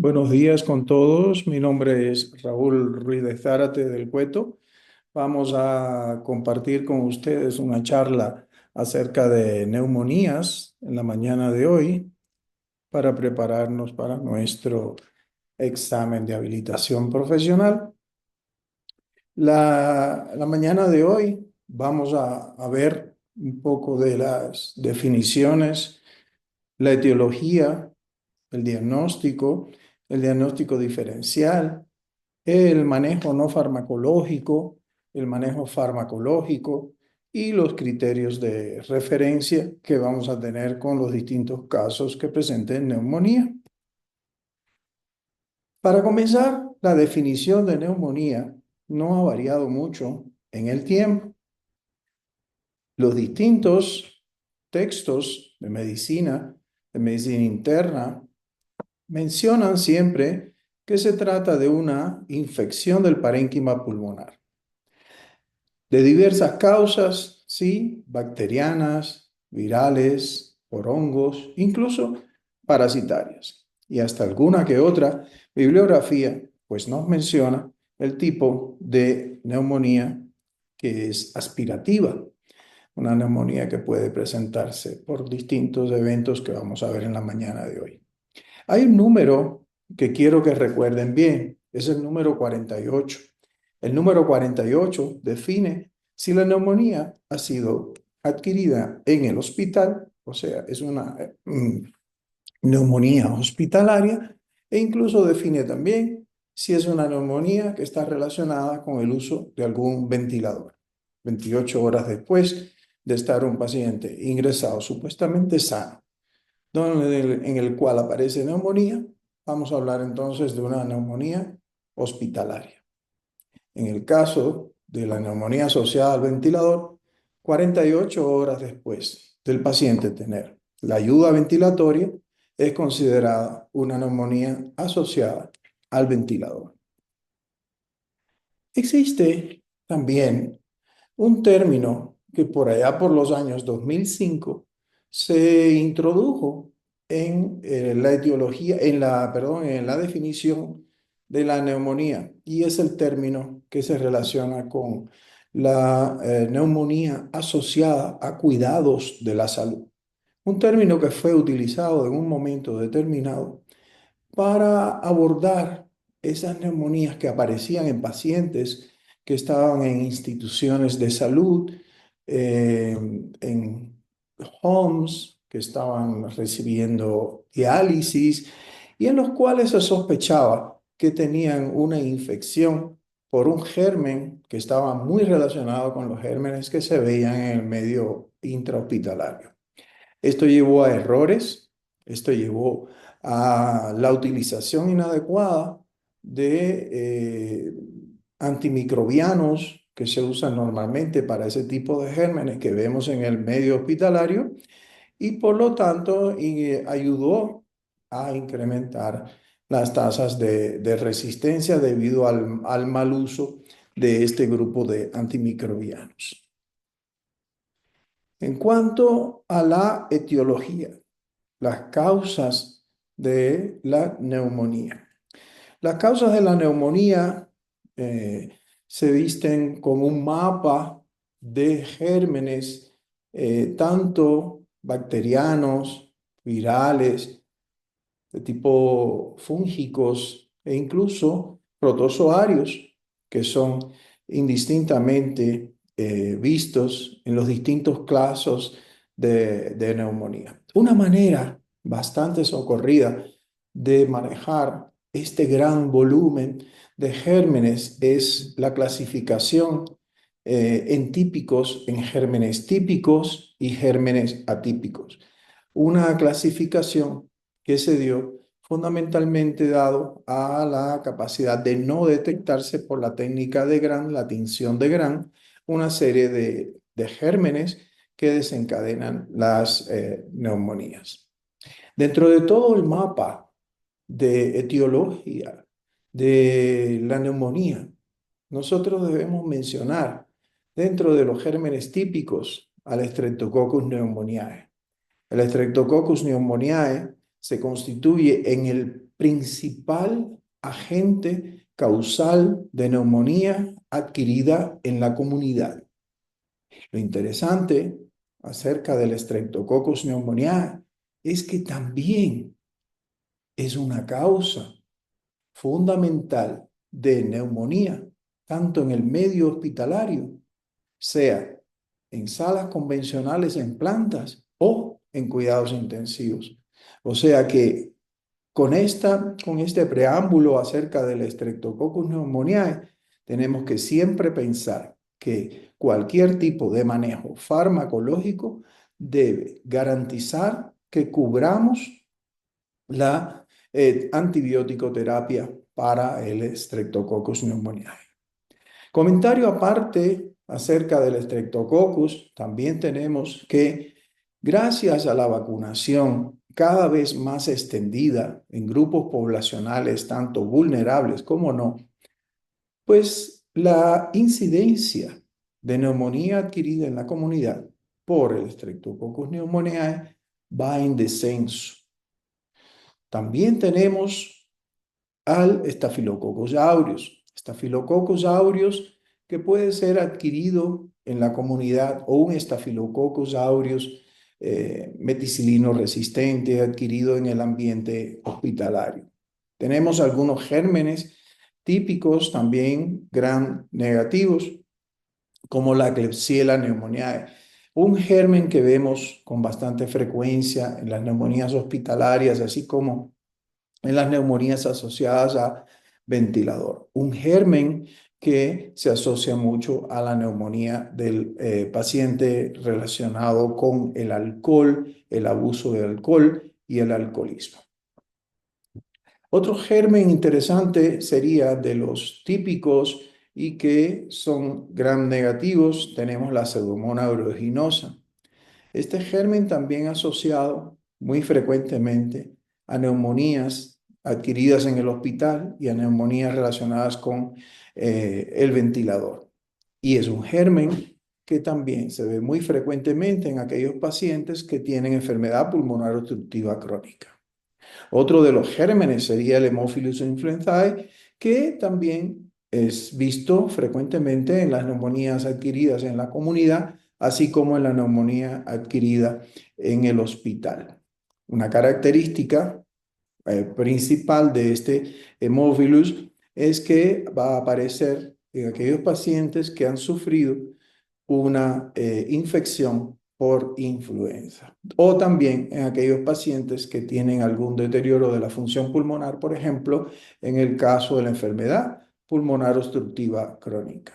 Buenos días con todos. Mi nombre es Raúl Ruiz de Zárate del Cueto. Vamos a compartir con ustedes una charla acerca de neumonías en la mañana de hoy para prepararnos para nuestro examen de habilitación profesional. La mañana de hoy vamos a ver un poco de las definiciones, la etiología, el diagnóstico diferencial, el manejo no farmacológico, el manejo farmacológico y los criterios de referencia que vamos a tener con los distintos casos que presenten neumonía. Para comenzar, la definición de neumonía no ha variado mucho en el tiempo. Los distintos textos de medicina interna, mencionan siempre que se trata de una infección del parénquima pulmonar. De diversas causas, sí, bacterianas, virales, por hongos, incluso parasitarias. Y hasta alguna que otra bibliografía, pues nos menciona el tipo de neumonía que es aspirativa, una neumonía que puede presentarse por distintos eventos que vamos a ver en la mañana de hoy. Hay un número que quiero que recuerden bien, es el número 48. El número 48 define si la neumonía ha sido adquirida en el hospital, o sea, es una neumonía hospitalaria, e incluso define también si es una neumonía que está relacionada con el uso de algún ventilador. 28 horas después de estar un paciente ingresado supuestamente sano en el cual aparece neumonía, vamos a hablar entonces de una neumonía hospitalaria. En el caso de la neumonía asociada al ventilador, 48 horas después del paciente tener la ayuda ventilatoria, es considerada una neumonía asociada al ventilador. Existe también un término que por allá por los años 2005 se introdujo en la etiología, en la definición de la neumonía, y es el término que se relaciona con la neumonía asociada a cuidados de la salud. Un término que fue utilizado en un momento determinado para abordar esas neumonías que aparecían en pacientes que estaban en instituciones de salud, en homes, que estaban recibiendo diálisis y en los cuales se sospechaba que tenían una infección por un germen que estaba muy relacionado con los gérmenes que se veían en el medio intrahospitalario. Esto llevó a errores, esto llevó a la utilización inadecuada de antimicrobianos que se usan normalmente para ese tipo de gérmenes que vemos en el medio hospitalario, y por lo tanto ayudó a incrementar las tasas de resistencia debido al mal uso de este grupo de antimicrobianos. En cuanto a la etiología, las causas de la neumonía. Las causas de la neumonía se visten con un mapa de gérmenes, tanto bacterianos, virales, de tipo fúngicos e incluso protozoarios, que son indistintamente vistos en los distintos casos de neumonía. Una manera bastante socorrida de manejar este gran volumen de gérmenes es la clasificación en típicos, en gérmenes típicos y gérmenes atípicos. Una clasificación que se dio fundamentalmente dado a la capacidad de no detectarse por la técnica de Gram, la tinción de Gram, una serie de gérmenes que desencadenan las neumonías. Dentro de todo el mapa de etiología de la neumonía, nosotros debemos mencionar dentro de los gérmenes típicos al Streptococcus pneumoniae. El Streptococcus pneumoniae se constituye en el principal agente causal de neumonía adquirida en la comunidad. Lo interesante acerca del Streptococcus pneumoniae es que también es una causa fundamental de neumonía, tanto en el medio hospitalario, sea en salas convencionales en plantas o en cuidados intensivos. O sea que con este preámbulo acerca del Streptococcus pneumoniae, tenemos que siempre pensar que cualquier tipo de manejo farmacológico debe garantizar que cubramos la antibiótico terapia para el Streptococcus pneumoniae. Comentario aparte acerca del Streptococcus, también tenemos que gracias a la vacunación cada vez más extendida en grupos poblacionales, tanto vulnerables como no, pues la incidencia de neumonía adquirida en la comunidad por el Streptococcus pneumoniae va en descenso. También tenemos al Staphylococcus aureus. Staphylococcus aureus que puede ser adquirido en la comunidad o un Staphylococcus aureus meticilino resistente adquirido en el ambiente hospitalario. Tenemos algunos gérmenes típicos también gram negativos como la Klebsiella pneumoniae, un germen que vemos con bastante frecuencia en las neumonías hospitalarias, así como en las neumonías asociadas a ventilador. Un germen que se asocia mucho a la neumonía del paciente relacionado con el alcohol, el abuso de alcohol y el alcoholismo. Otro germen interesante sería de los típicos y que son gram negativos, tenemos la Pseudomonas aeruginosa. Este germen también asociado muy frecuentemente a neumonías adquiridas en el hospital y a neumonías relacionadas con el ventilador. Y es un germen que también se ve muy frecuentemente en aquellos pacientes que tienen enfermedad pulmonar obstructiva crónica. Otro de los gérmenes sería el Haemophilus influenzae, que también es visto frecuentemente en las neumonías adquiridas en la comunidad, así como en la neumonía adquirida en el hospital. Una característica principal de este Haemophilus es que va a aparecer en aquellos pacientes que han sufrido una infección por influenza o también en aquellos pacientes que tienen algún deterioro de la función pulmonar, por ejemplo, en el caso de la enfermedad pulmonar obstructiva crónica.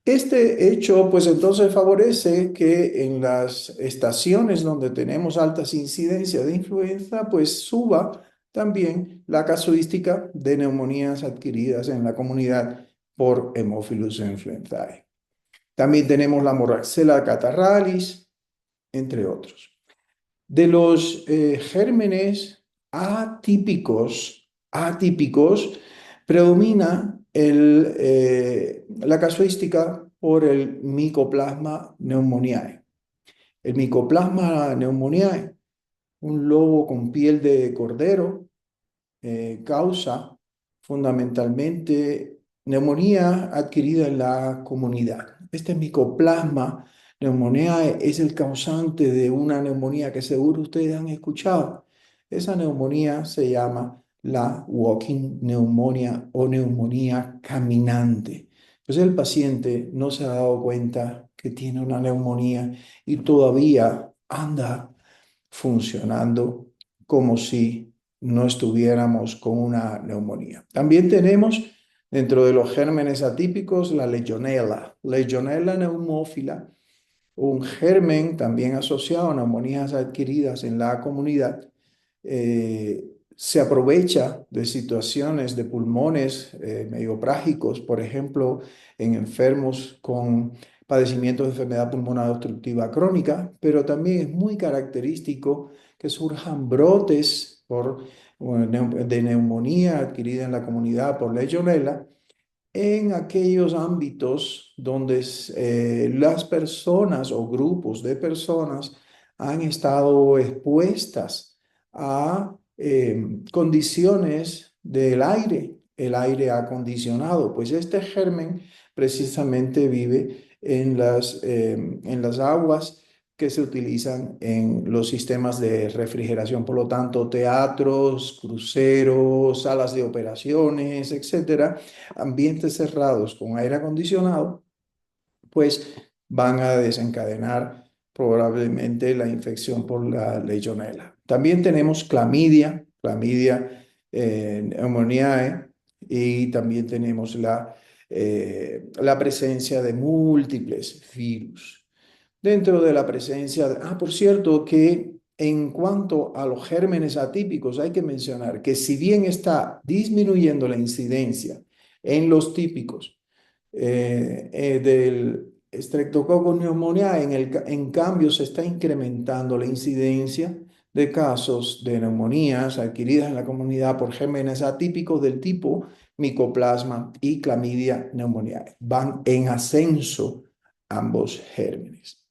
Este hecho, pues entonces favorece que en las estaciones donde tenemos altas incidencias de influenza, pues suba también la casuística de neumonías adquiridas en la comunidad por Haemophilus influenzae. También tenemos la Moraxella catarrhalis, entre otros. De los gérmenes atípicos predomina la casuística por el Mycoplasma pneumoniae. El Mycoplasma pneumoniae, un lobo con piel de cordero, causa fundamentalmente neumonía adquirida en la comunidad. Este Mycoplasma pneumoniae es el causante de una neumonía que seguro ustedes han escuchado. Esa neumonía se llama la walking pneumonia o neumonía caminante. Pues el paciente no se ha dado cuenta que tiene una neumonía y todavía anda funcionando como si no estuviéramos con una neumonía. También tenemos dentro de los gérmenes atípicos la Legionella pneumófila, un germen también asociado a neumonías adquiridas en la comunidad. Se aprovecha de situaciones de pulmones medioplágicos, por ejemplo, en enfermos con padecimientos de enfermedad pulmonar obstructiva crónica, pero también es muy característico que surjan brotes de neumonía adquirida en la comunidad por Legionella en aquellos ámbitos donde las personas o grupos de personas han estado expuestas a condiciones del aire, el aire acondicionado, pues este germen precisamente vive en las aguas que se utilizan en los sistemas de refrigeración. Por lo tanto, teatros, cruceros, salas de operaciones, etcétera, ambientes cerrados con aire acondicionado, pues van a desencadenar probablemente la infección por la Legionella. También tenemos clamidia pneumoniae, y también tenemos la presencia de múltiples virus. Dentro de la presencia, por cierto, que en cuanto a los gérmenes atípicos, hay que mencionar que si bien está disminuyendo la incidencia en los típicos, del Streptococcus pneumoniae, en cambio se está incrementando la incidencia de casos de neumonías adquiridas en la comunidad por gérmenes atípicos del tipo Mycoplasma y Clamidia pneumoniae. Van en ascenso ambos gérmenes.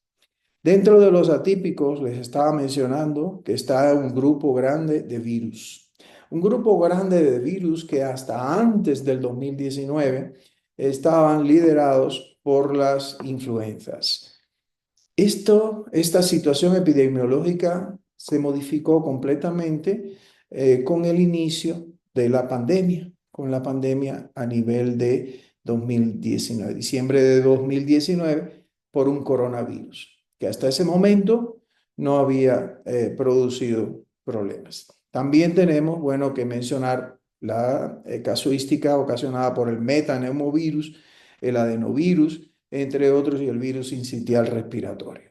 Dentro de los atípicos, les estaba mencionando que está un grupo grande de virus. Un grupo grande de virus que hasta antes del 2019 estaban liderados por las influenzas. Esta situación epidemiológica se modificó completamente con el inicio de la pandemia, con la pandemia a nivel de 2019, diciembre de 2019, por un coronavirus, que hasta ese momento no había producido problemas. También tenemos, bueno, que mencionar la casuística ocasionada por el metaneumovirus, el adenovirus, entre otros, y el virus sincitial respiratorio.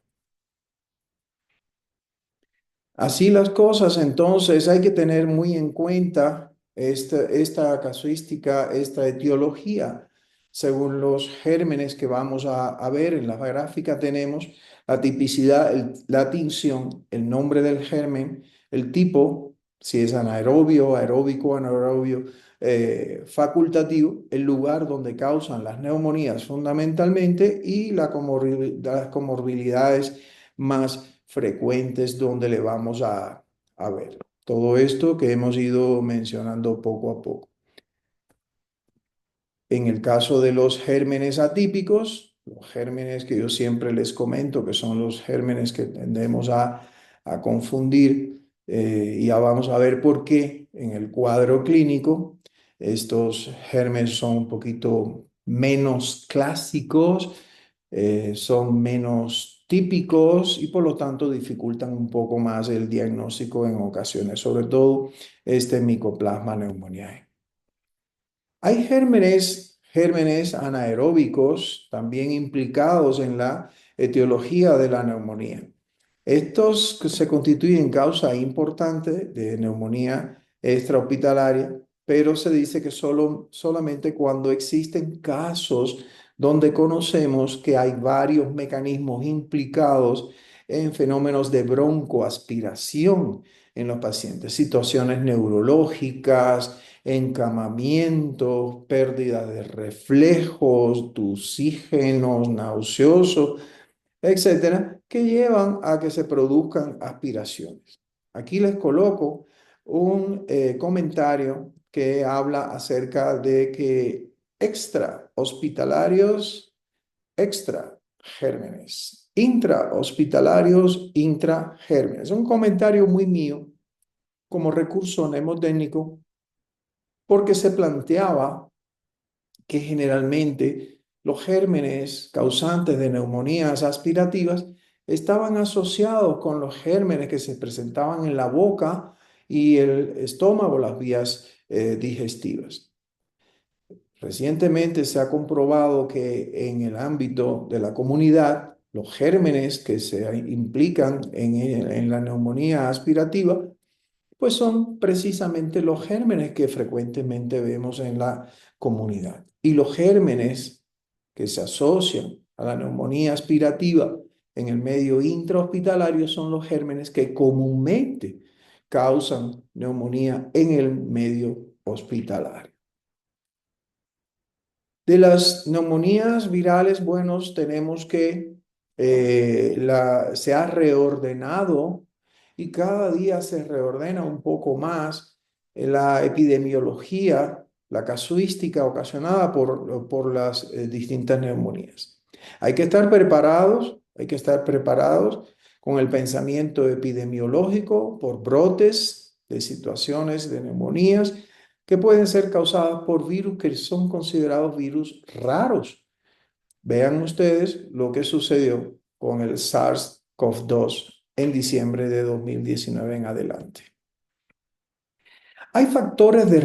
Así las cosas, entonces hay que tener muy en cuenta esta casuística, esta etiología. Según los gérmenes que vamos a ver en la gráfica, tenemos la tipicidad, la tinción, el nombre del germen, el tipo, si es anaerobio, aeróbico, anaerobio, facultativo, el lugar donde causan las neumonías fundamentalmente, y las comorbilidades más frecuentes donde le vamos a ver. Todo esto que hemos ido mencionando poco a poco. En el caso de los gérmenes atípicos, los gérmenes que yo siempre les comento, que son los gérmenes que tendemos a confundir, y ya vamos a ver por qué en el cuadro clínico. Estos gérmenes son un poquito menos clásicos, son menos típicos y por lo tanto dificultan un poco más el diagnóstico en ocasiones, sobre todo este Mycoplasma pneumoniae. Hay gérmenes anaeróbicos también implicados en la etiología de la neumonía. Estos que se constituyen causa importante de neumonía extrahospitalaria, pero se dice que solamente cuando existen casos donde conocemos que hay varios mecanismos implicados en fenómenos de broncoaspiración en los pacientes, situaciones neurológicas, encamamientos, pérdida de reflejos, tusígenos, nauseosos, etcétera, que llevan a que se produzcan aspiraciones. Aquí les coloco un comentario que habla acerca de que extrahospitalarios, extragérmenes, intrahospitalarios, intragérmenes. Un comentario muy mío como recurso mnemotécnico, porque se planteaba que generalmente los gérmenes causantes de neumonías aspirativas estaban asociados con los gérmenes que se presentaban en la boca y el estómago, las vías digestivas. Recientemente se ha comprobado que en el ámbito de la comunidad, los gérmenes que se implican en la neumonía aspirativa, pues son precisamente los gérmenes que frecuentemente vemos en la comunidad. Y los gérmenes que se asocian a la neumonía aspirativa en el medio intrahospitalario son los gérmenes que comúnmente causan neumonía en el medio hospitalario. De las neumonías virales, tenemos que se ha reordenado y cada día se reordena un poco más la epidemiología, la casuística ocasionada por las distintas neumonías. Hay que estar preparados con el pensamiento epidemiológico por brotes de situaciones de neumonías que pueden ser causadas por virus que son considerados virus raros. Vean ustedes lo que sucedió con el SARS-CoV-2 en diciembre de 2019 en adelante. Hay factores de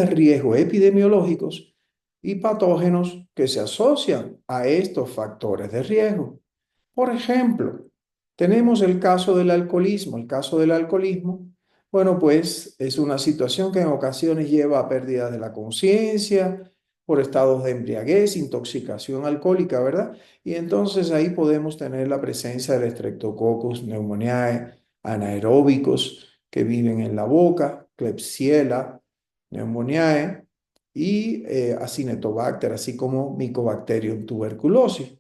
riesgo epidemiológicos y patógenos que se asocian a estos factores de riesgo. Por ejemplo, tenemos el caso del alcoholismo. El caso del alcoholismo, bueno, pues es una situación que en ocasiones lleva a pérdidas de la conciencia por estados de embriaguez, intoxicación alcohólica, ¿verdad? Y entonces ahí podemos tener la presencia de Streptococcus pneumoniae anaeróbicos que viven en la boca, Klebsiella pneumoniae y Acinetobacter, así como Mycobacterium tuberculosis.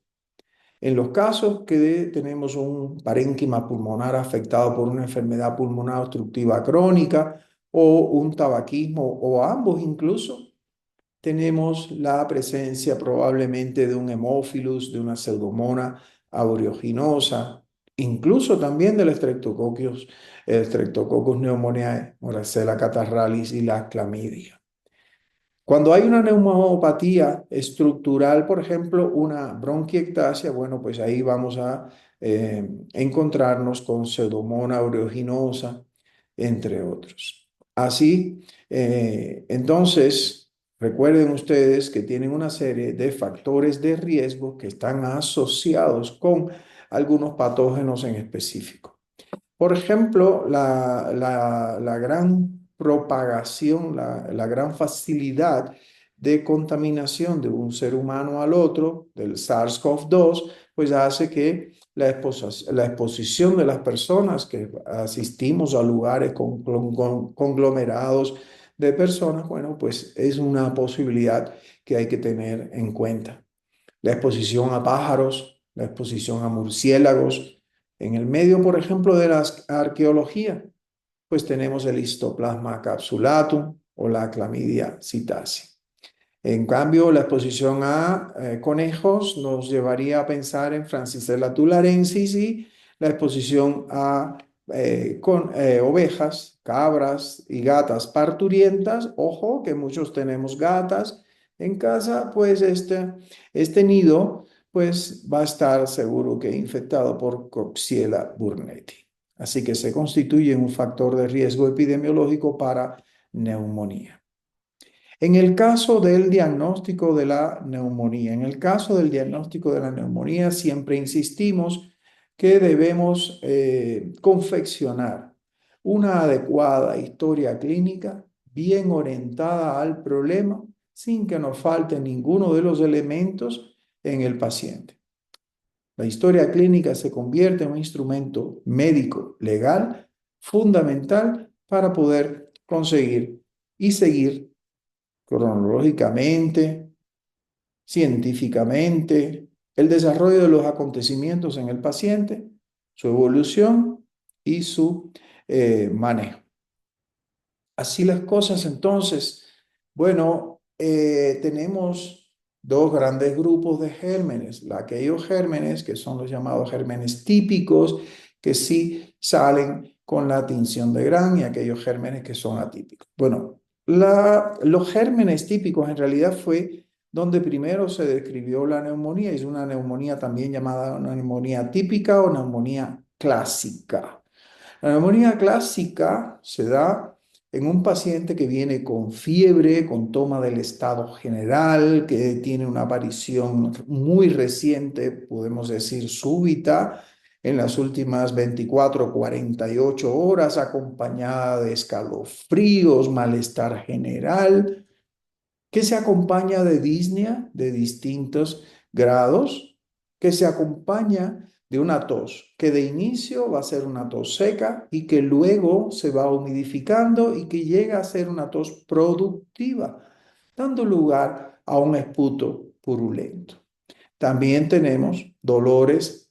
En los casos que tenemos un parénquima pulmonar afectado por una enfermedad pulmonar obstructiva crónica o un tabaquismo o ambos incluso, tenemos la presencia probablemente de un hemófilus, de una pseudomonas aeruginosa, incluso también del Streptococcus pneumoniae, Moraxella catarrhalis y la clamidia. Cuando hay una neumopatía estructural, por ejemplo, una bronquiectasia, bueno, pues ahí vamos a encontrarnos con Pseudomonas aeruginosa, entre otros. Así, entonces, recuerden ustedes que tienen una serie de factores de riesgo que están asociados con algunos patógenos en específico. Por ejemplo, la gran propagación, la gran facilidad de contaminación de un ser humano al otro, del SARS-CoV-2, pues hace que la exposición de las personas que asistimos a lugares con conglomerados de personas, bueno, pues es una posibilidad que hay que tener en cuenta. La exposición a pájaros, la exposición a murciélagos. En el medio, por ejemplo, de la arqueología, pues tenemos el Histoplasma capsulatum o la Chlamydia psittaci. En cambio, la exposición a conejos nos llevaría a pensar en Francisella tularensis y la exposición a ovejas, cabras y gatas parturientas. Ojo, que muchos tenemos gatas en casa, pues este nido pues va a estar seguro que infectado por Coxiella burnetii. Así que se constituye un factor de riesgo epidemiológico para neumonía. En el caso del diagnóstico de la neumonía, siempre insistimos que debemos confeccionar una adecuada historia clínica bien orientada al problema sin que nos falte ninguno de los elementos en el paciente. La historia clínica se convierte en un instrumento médico legal fundamental para poder conseguir y seguir cronológicamente, científicamente, el desarrollo de los acontecimientos en el paciente, su evolución y su manejo. Así las cosas, entonces, bueno, tenemos dos grandes grupos de gérmenes, aquellos gérmenes que son los llamados gérmenes típicos, que sí salen con la tinción de Gram, y aquellos gérmenes que son atípicos. Bueno, los gérmenes típicos en realidad fue donde primero se describió la neumonía, es una neumonía también llamada una neumonía típica o neumonía clásica. La neumonía clásica se da en un paciente que viene con fiebre, con toma del estado general, que tiene una aparición muy reciente, podemos decir súbita, en las últimas 24 o 48 horas, acompañada de escalofríos, malestar general, que se acompaña de disnea de distintos grados, que se acompaña de una tos, que de inicio va a ser una tos seca y que luego se va humidificando y que llega a ser una tos productiva, dando lugar a un esputo purulento. También tenemos dolores,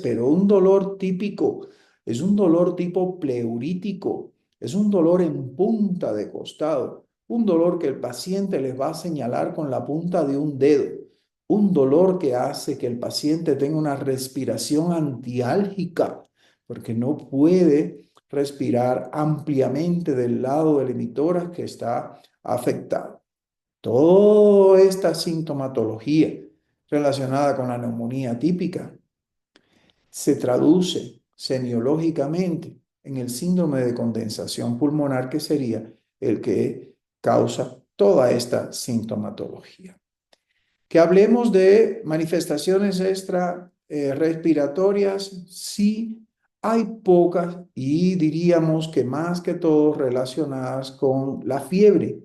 pero un dolor típico Es un dolor tipo pleurítico, es un dolor en punta de costado, un dolor que el paciente les va a señalar con la punta de un dedo, un dolor que hace que el paciente tenga una respiración antiálgica, porque no puede respirar ampliamente del lado del emitora que está afectado. Toda esta sintomatología relacionada con la neumonía típica se traduce semiológicamente en el síndrome de condensación pulmonar, que sería el que causa toda esta sintomatología. Que hablemos de manifestaciones extra respiratorias, sí hay pocas y diríamos que más que todo relacionadas con la fiebre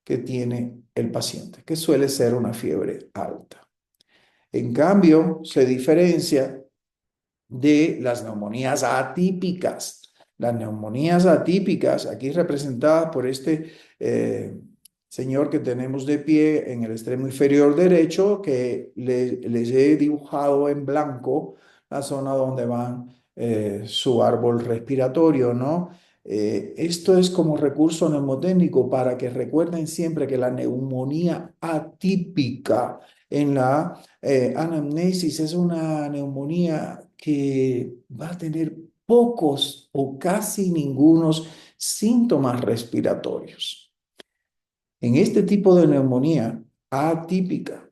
que tiene el paciente, que suele ser una fiebre alta. En cambio, se diferencia de las neumonías atípicas. Las neumonías atípicas, aquí representadas por este señor que tenemos de pie en el extremo inferior derecho, que les he dibujado en blanco la zona donde van su árbol respiratorio, ¿no? Esto es como recurso mnemotécnico para que recuerden siempre que la neumonía atípica en la anamnesis es una neumonía que va a tener pocos o casi ningunos síntomas respiratorios. En este tipo de neumonía atípica,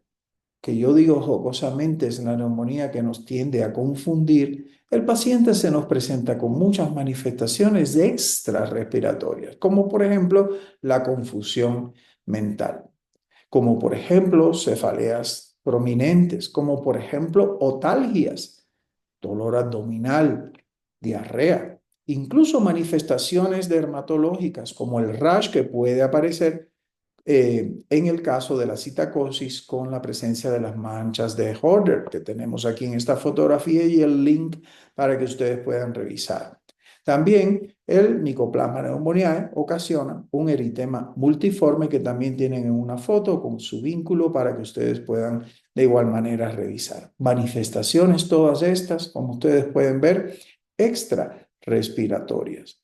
que yo digo jocosamente es la neumonía que nos tiende a confundir, el paciente se nos presenta con muchas manifestaciones extrarrespiratorias, como por ejemplo la confusión mental, como por ejemplo cefaleas prominentes, como por ejemplo otalgias, dolor abdominal, diarrea, incluso manifestaciones dermatológicas como el rash que puede aparecer en el caso de la citacosis con la presencia de las manchas de Horder que tenemos aquí en esta fotografía y el link para que ustedes puedan revisar. También el Mycoplasma pneumoniae ocasiona un eritema multiforme que también tienen en una foto con su vínculo para que ustedes puedan de igual manera revisar. Manifestaciones todas estas, como ustedes pueden ver, extra respiratorias.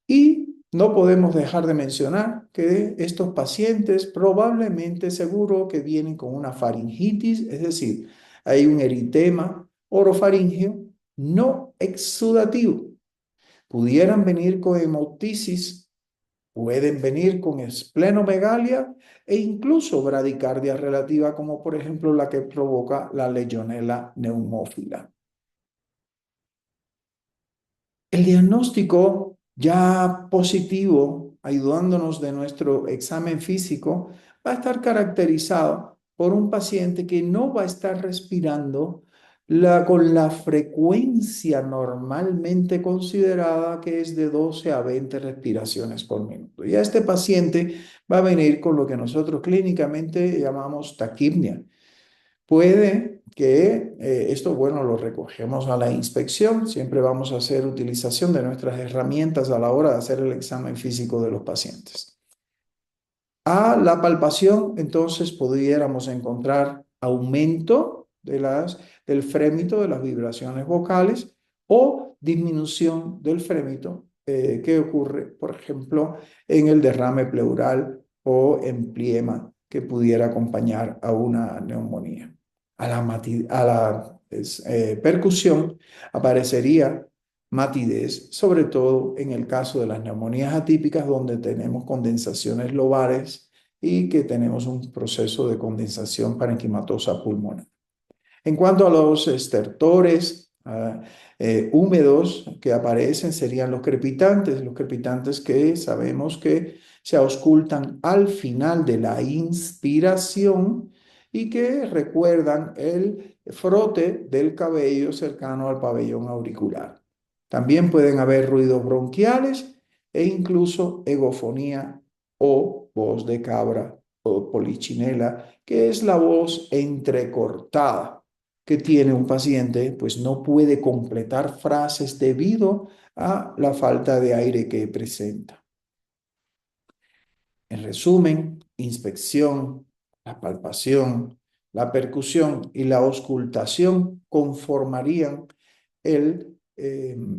Y no podemos dejar de mencionar que estos pacientes probablemente seguro que vienen con una faringitis, es decir, hay un eritema orofaríngeo no exudativo. Pudieran venir con hemoptisis, pueden venir con esplenomegalia e incluso bradicardia relativa, como por ejemplo la que provoca la Legionella pneumófila. El diagnóstico ya positivo, ayudándonos de nuestro examen físico, va a estar caracterizado por un paciente que no va a estar respirando con la frecuencia normalmente considerada, que es de 12 a 20 respiraciones por minuto. Y a este paciente va a venir con lo que nosotros clínicamente llamamos taquipnia. Puede que esto, bueno, lo recogemos a la inspección. Siempre vamos a hacer utilización de nuestras herramientas a la hora de hacer el examen físico de los pacientes. A la palpación, entonces, pudiéramos encontrar aumento del frémito, de las vibraciones vocales o disminución del frémito que ocurre, por ejemplo, en el derrame pleural o empiema que pudiera acompañar a una neumonía. A la percusión aparecería matidez, sobre todo en el caso de las neumonías atípicas, donde tenemos condensaciones lobares y que tenemos un proceso de condensación parenquimatosa pulmonar. En cuanto a los estertores húmedos que aparecen, serían los crepitantes que sabemos que se auscultan al final de la inspiración y que recuerdan el frote del cabello cercano al pabellón auricular. También pueden haber ruidos bronquiales e incluso egofonía o voz de cabra o polichinela, que es la voz entrecortada que tiene un paciente, pues no puede completar frases debido a la falta de aire que presenta. En resumen, inspección, la palpación, la percusión y la auscultación conformarían el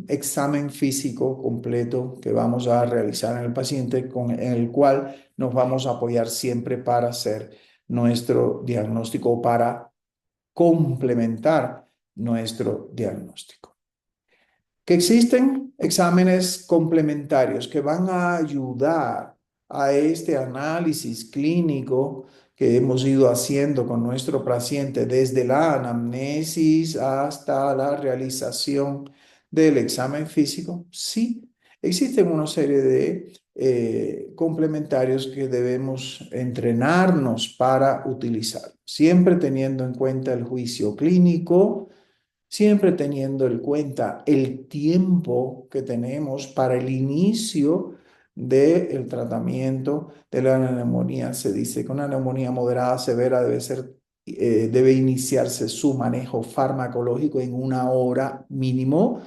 examen físico completo que vamos a realizar en el paciente, en el cual nos vamos a apoyar siempre para hacer nuestro diagnóstico, para complementar nuestro diagnóstico. Que existen exámenes complementarios que van a ayudar a este análisis clínico que hemos ido haciendo con nuestro paciente desde la anamnesis hasta la realización del examen físico. Sí, existen una serie de complementarios que debemos entrenarnos para utilizar, siempre teniendo en cuenta el juicio clínico, siempre teniendo en cuenta el tiempo que tenemos para el inicio del tratamiento de la neumonía. Se dice que una neumonía moderada severa debe iniciarse su manejo farmacológico en 1 hora mínimo,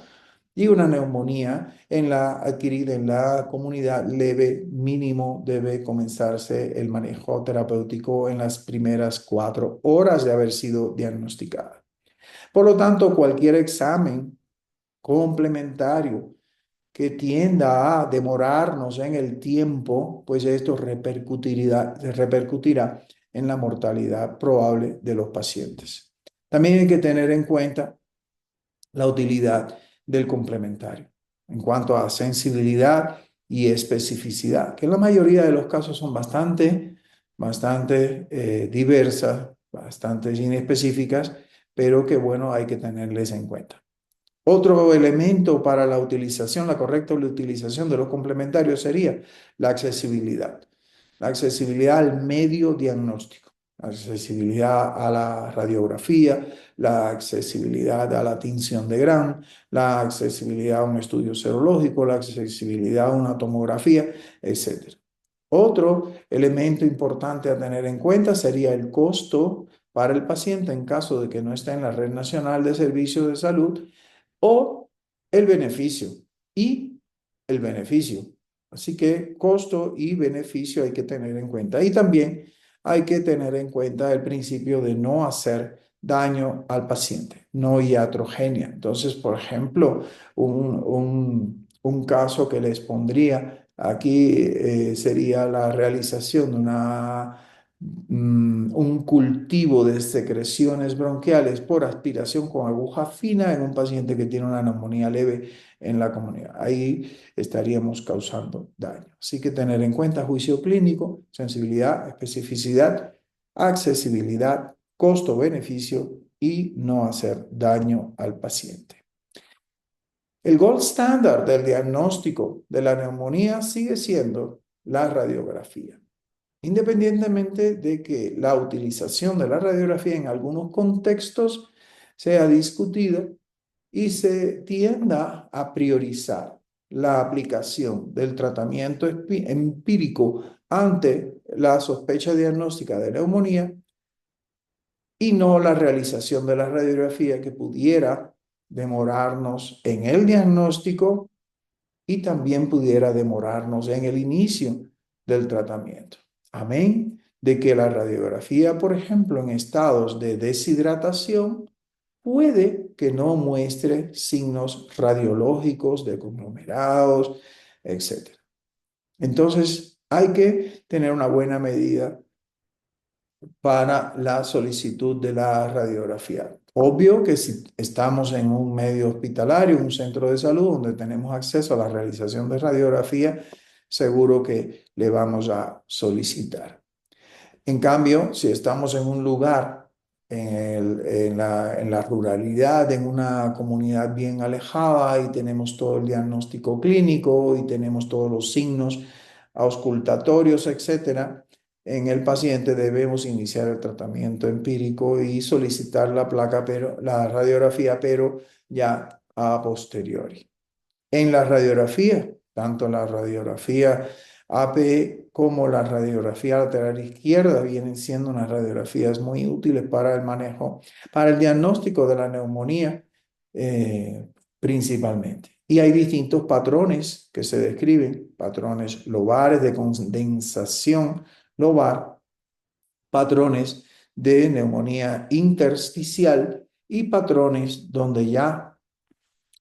y una neumonía adquirida en la comunidad leve mínimo debe comenzarse el manejo terapéutico en las primeras 4 horas de haber sido diagnosticada. Por lo tanto, cualquier examen complementario que tienda a demorarnos en el tiempo, pues esto repercutirá en la mortalidad probable de los pacientes. También hay que tener en cuenta la utilidad del complementario en cuanto a sensibilidad y especificidad, que en la mayoría de los casos son bastante diversas, bastante inespecíficas, pero que bueno, hay que tenerles en cuenta. Otro elemento para la correcta utilización de los complementarios sería la accesibilidad. La accesibilidad al medio diagnóstico, la accesibilidad a la radiografía, la accesibilidad a la tinción de Gram, la accesibilidad a un estudio serológico, la accesibilidad a una tomografía, etc. Otro elemento importante a tener en cuenta sería el costo para el paciente en caso de que no esté en la Red Nacional de Servicios de Salud, o el beneficio y el beneficio. Así que costo y beneficio hay que tener en cuenta. Y también hay que tener en cuenta el principio de no hacer daño al paciente, no iatrogenia. Entonces, por ejemplo, un caso que les pondría aquí sería la realización de un cultivo de secreciones bronquiales por aspiración con aguja fina en un paciente que tiene una neumonía leve en la comunidad. Ahí estaríamos causando daño. Así que tener en cuenta juicio clínico, sensibilidad, especificidad, accesibilidad, costo-beneficio y no hacer daño al paciente. El gold standard del diagnóstico de la neumonía sigue siendo la radiografía, independientemente de que la utilización de la radiografía en algunos contextos sea discutida y se tienda a priorizar la aplicación del tratamiento empírico ante la sospecha diagnóstica de neumonía y no la realización de la radiografía, que pudiera demorarnos en el diagnóstico y también pudiera demorarnos en el inicio del tratamiento. Amén. De que la radiografía, por ejemplo, en estados de deshidratación, puede que no muestre signos radiológicos de conglomerados, etc. Entonces, hay que tener una buena medida para la solicitud de la radiografía. Obvio que si estamos en un medio hospitalario, un centro de salud donde tenemos acceso a la realización de radiografía, seguro que le vamos a solicitar. En cambio, si estamos en un lugar, en la ruralidad, en una comunidad bien alejada, y tenemos todo el diagnóstico clínico y tenemos todos los signos auscultatorios, etcétera, en el paciente debemos iniciar el tratamiento empírico y solicitar la radiografía, pero ya a posteriori. En la radiografía, tanto la radiografía AP como la radiografía lateral izquierda vienen siendo unas radiografías muy útiles para el manejo, para el diagnóstico de la neumonía principalmente. Y hay distintos patrones que se describen, patrones lobares de condensación lobar, patrones de neumonía intersticial y patrones donde ya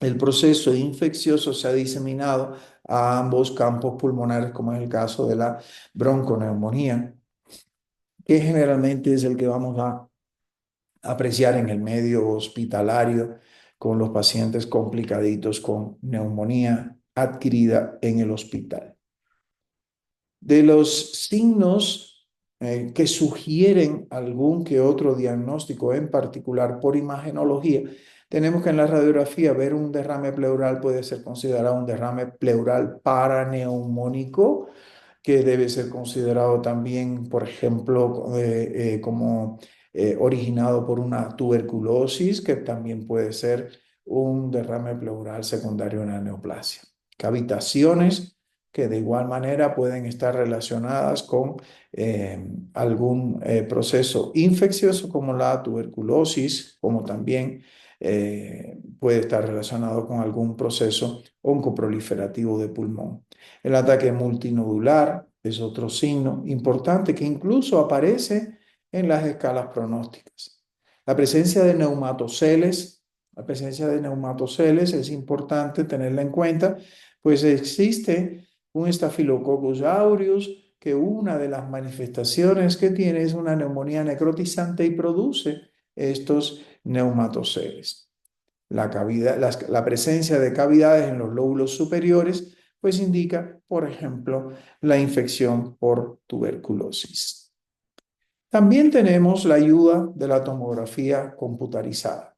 el proceso infeccioso se ha diseminado a ambos campos pulmonares, como es el caso de la bronconeumonía, que generalmente es el que vamos a apreciar en el medio hospitalario con los pacientes complicaditos con neumonía adquirida en el hospital. De los signos que sugieren algún que otro diagnóstico, en particular por imagenología, tenemos que en la radiografía ver un derrame pleural puede ser considerado un derrame pleural paraneumónico, que debe ser considerado también, por ejemplo, como originado por una tuberculosis, que también puede ser un derrame pleural secundario a una neoplasia. Cavitaciones que de igual manera pueden estar relacionadas con algún proceso infeccioso como la tuberculosis, como también puede estar relacionado con algún proceso oncoproliferativo de pulmón. El ataque multinodular es otro signo importante que incluso aparece en las escalas pronósticas. La presencia de neumatoceles, la presencia de neumatoceles es importante tenerla en cuenta, pues existe un Staphylococcus aureus que una de las manifestaciones que tiene es una neumonía necrotizante y produce estos neumatoceles. La presencia de cavidades en los lóbulos superiores pues indica, por ejemplo, la infección por tuberculosis. También tenemos la ayuda de la tomografía computarizada,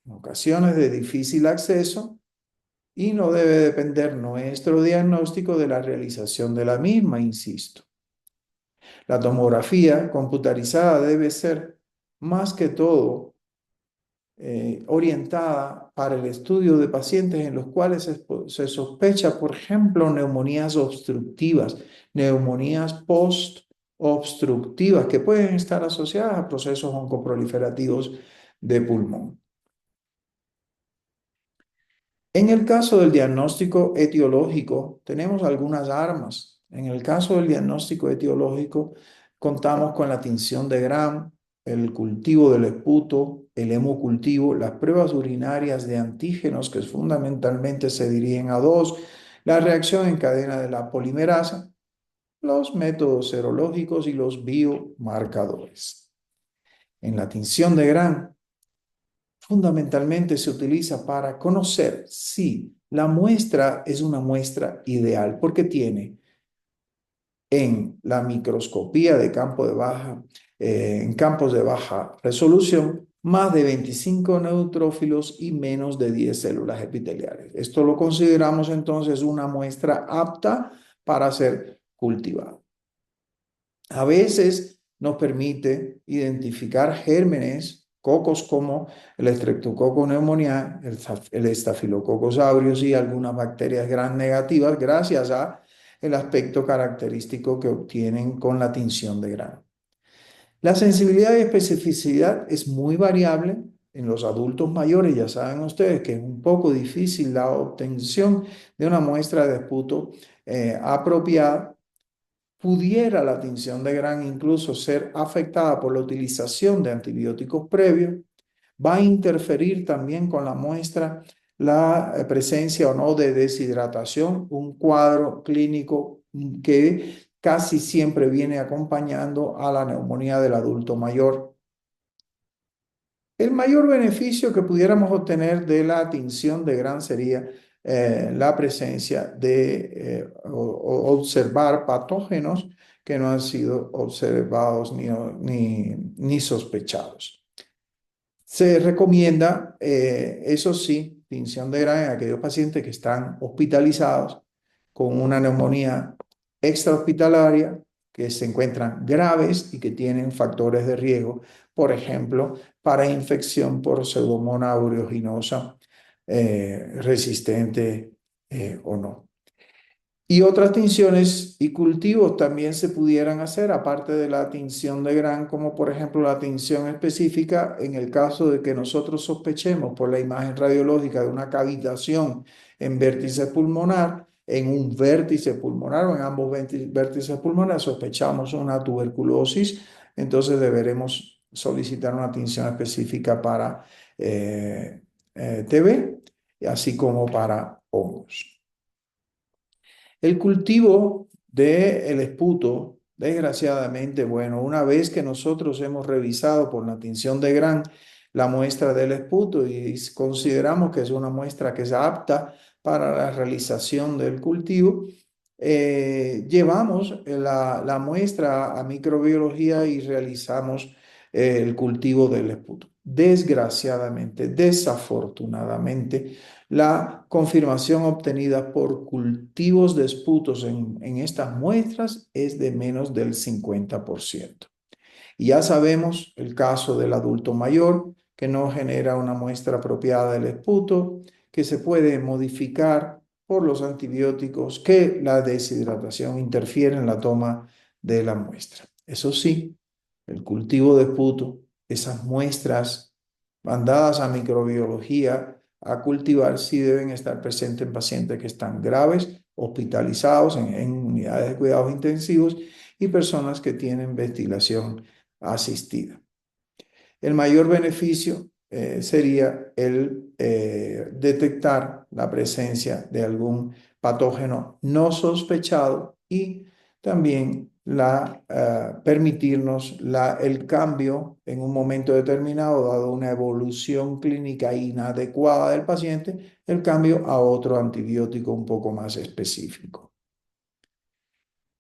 en ocasiones de difícil acceso, y no debe depender nuestro diagnóstico de la realización de la misma, insisto. La tomografía computarizada debe ser más que todo orientada para el estudio de pacientes en los cuales se sospecha, por ejemplo, neumonías obstructivas, neumonías post-obstructivas que pueden estar asociadas a procesos oncoproliferativos de pulmón. En el caso del diagnóstico etiológico, tenemos algunas armas. En el caso del diagnóstico etiológico, contamos con la tinción de Gram, el cultivo del esputo, el hemocultivo, las pruebas urinarias de antígenos, que fundamentalmente se dirigen a dos, la reacción en cadena de la polimerasa, los métodos serológicos y los biomarcadores. En la tinción de Gram, fundamentalmente se utiliza para conocer si la muestra es una muestra ideal, porque tiene en la microscopía de campo de baja, en campos de baja resolución, más de 25 neutrófilos y menos de 10 células epiteliales. Esto lo consideramos entonces una muestra apta para ser cultivada. A veces nos permite identificar gérmenes, cocos como el Streptococcus pneumoniae, el Staphylococcus aureus y algunas bacterias gram negativas gracias a el aspecto característico que obtienen con la tinción de Gram. La sensibilidad y especificidad es muy variable. En los adultos mayores ya saben ustedes que es un poco difícil la obtención de una muestra de esputo apropiada. Pudiera la tinción de Gram incluso ser afectada por la utilización de antibióticos previos. Va a interferir también con la muestra la presencia o no de deshidratación, un cuadro clínico que casi siempre viene acompañando a la neumonía del adulto mayor. El mayor beneficio que pudiéramos obtener de la tinción de Gram sería la presencia de observar patógenos que no han sido observados ni sospechados. Se recomienda, eso sí, tinción de Gram en aquellos pacientes que están hospitalizados con una neumonía extrahospitalaria, que se encuentran graves y que tienen factores de riesgo, por ejemplo, para infección por Pseudomonas aeruginosa resistente o no. Y otras tinciones y cultivos también se pudieran hacer, aparte de la tinción de Gram, como por ejemplo la tinción específica en el caso de que nosotros sospechemos por la imagen radiológica de una cavitación en vértice pulmonar, en un vértice pulmonar o en ambos vértices pulmonares sospechamos una tuberculosis, entonces deberemos solicitar una tinción específica para TB. así como para hongos. El cultivo del esputo, desgraciadamente, bueno, una vez que nosotros hemos revisado por la tinción de Gram la muestra del esputo y consideramos que es una muestra que es apta para la realización del cultivo, llevamos la muestra a microbiología y realizamos el cultivo del esputo. Desgraciadamente, desafortunadamente, la confirmación obtenida por cultivos de esputos en estas muestras es de menos del 50%. Y ya sabemos el caso del adulto mayor que no genera una muestra apropiada del esputo, que se puede modificar por los antibióticos, que la deshidratación interfiere en la toma de la muestra. Eso sí, el cultivo de esputo, esas muestras mandadas a microbiología a cultivar, sí deben estar presentes en pacientes que están graves, hospitalizados en unidades de cuidados intensivos y personas que tienen ventilación asistida. El mayor beneficio sería el detectar la presencia de algún patógeno no sospechado y también permitirnos el cambio en un momento determinado, dado una evolución clínica inadecuada del paciente, el cambio a otro antibiótico un poco más específico.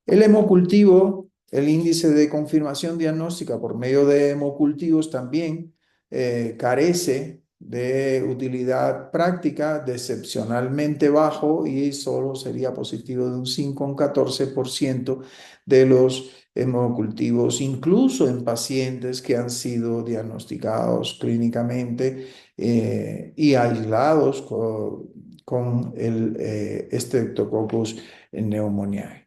El hemocultivo, el índice de confirmación diagnóstica por medio de hemocultivos también carece de utilidad práctica, de excepcionalmente bajo y solo sería positivo de un 5 a un 14% de los hemocultivos, incluso en pacientes que han sido diagnosticados clínicamente y aislados con el Streptococcus pneumoniae.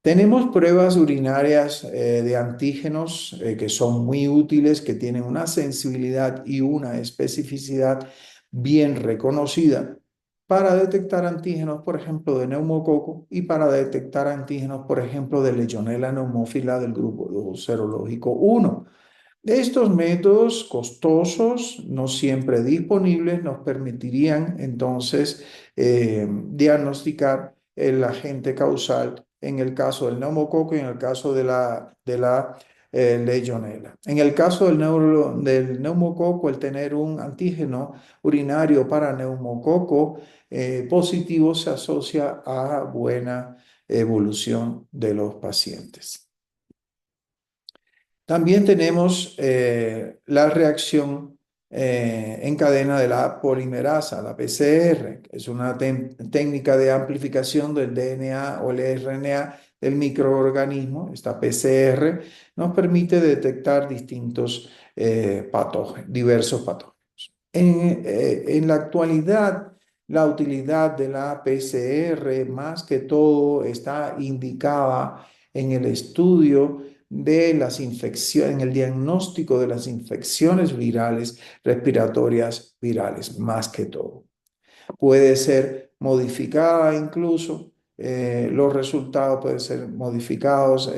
Tenemos pruebas urinarias de antígenos que son muy útiles, que tienen una sensibilidad y una especificidad bien reconocida para detectar antígenos, por ejemplo, de neumococo y para detectar antígenos, por ejemplo, de Legionella pneumófila del grupo serológico 1. Estos métodos costosos, no siempre disponibles, nos permitirían entonces diagnosticar el agente causal en el caso del neumococo y en el caso de la Legionella. En el caso del neumococo, el tener un antígeno urinario para neumococo positivo se asocia a buena evolución de los pacientes. También tenemos la reacción en cadena de la polimerasa, la PCR, que es una técnica de amplificación del DNA o el RNA del microorganismo. Esta PCR nos permite detectar distintos patógenos, diversos patógenos. En la actualidad, la utilidad de la PCR más que todo está indicada en el estudio de las infecciones, en el diagnóstico de las infecciones virales respiratorias virales, más que todo. Puede ser modificada incluso, los resultados pueden ser modificados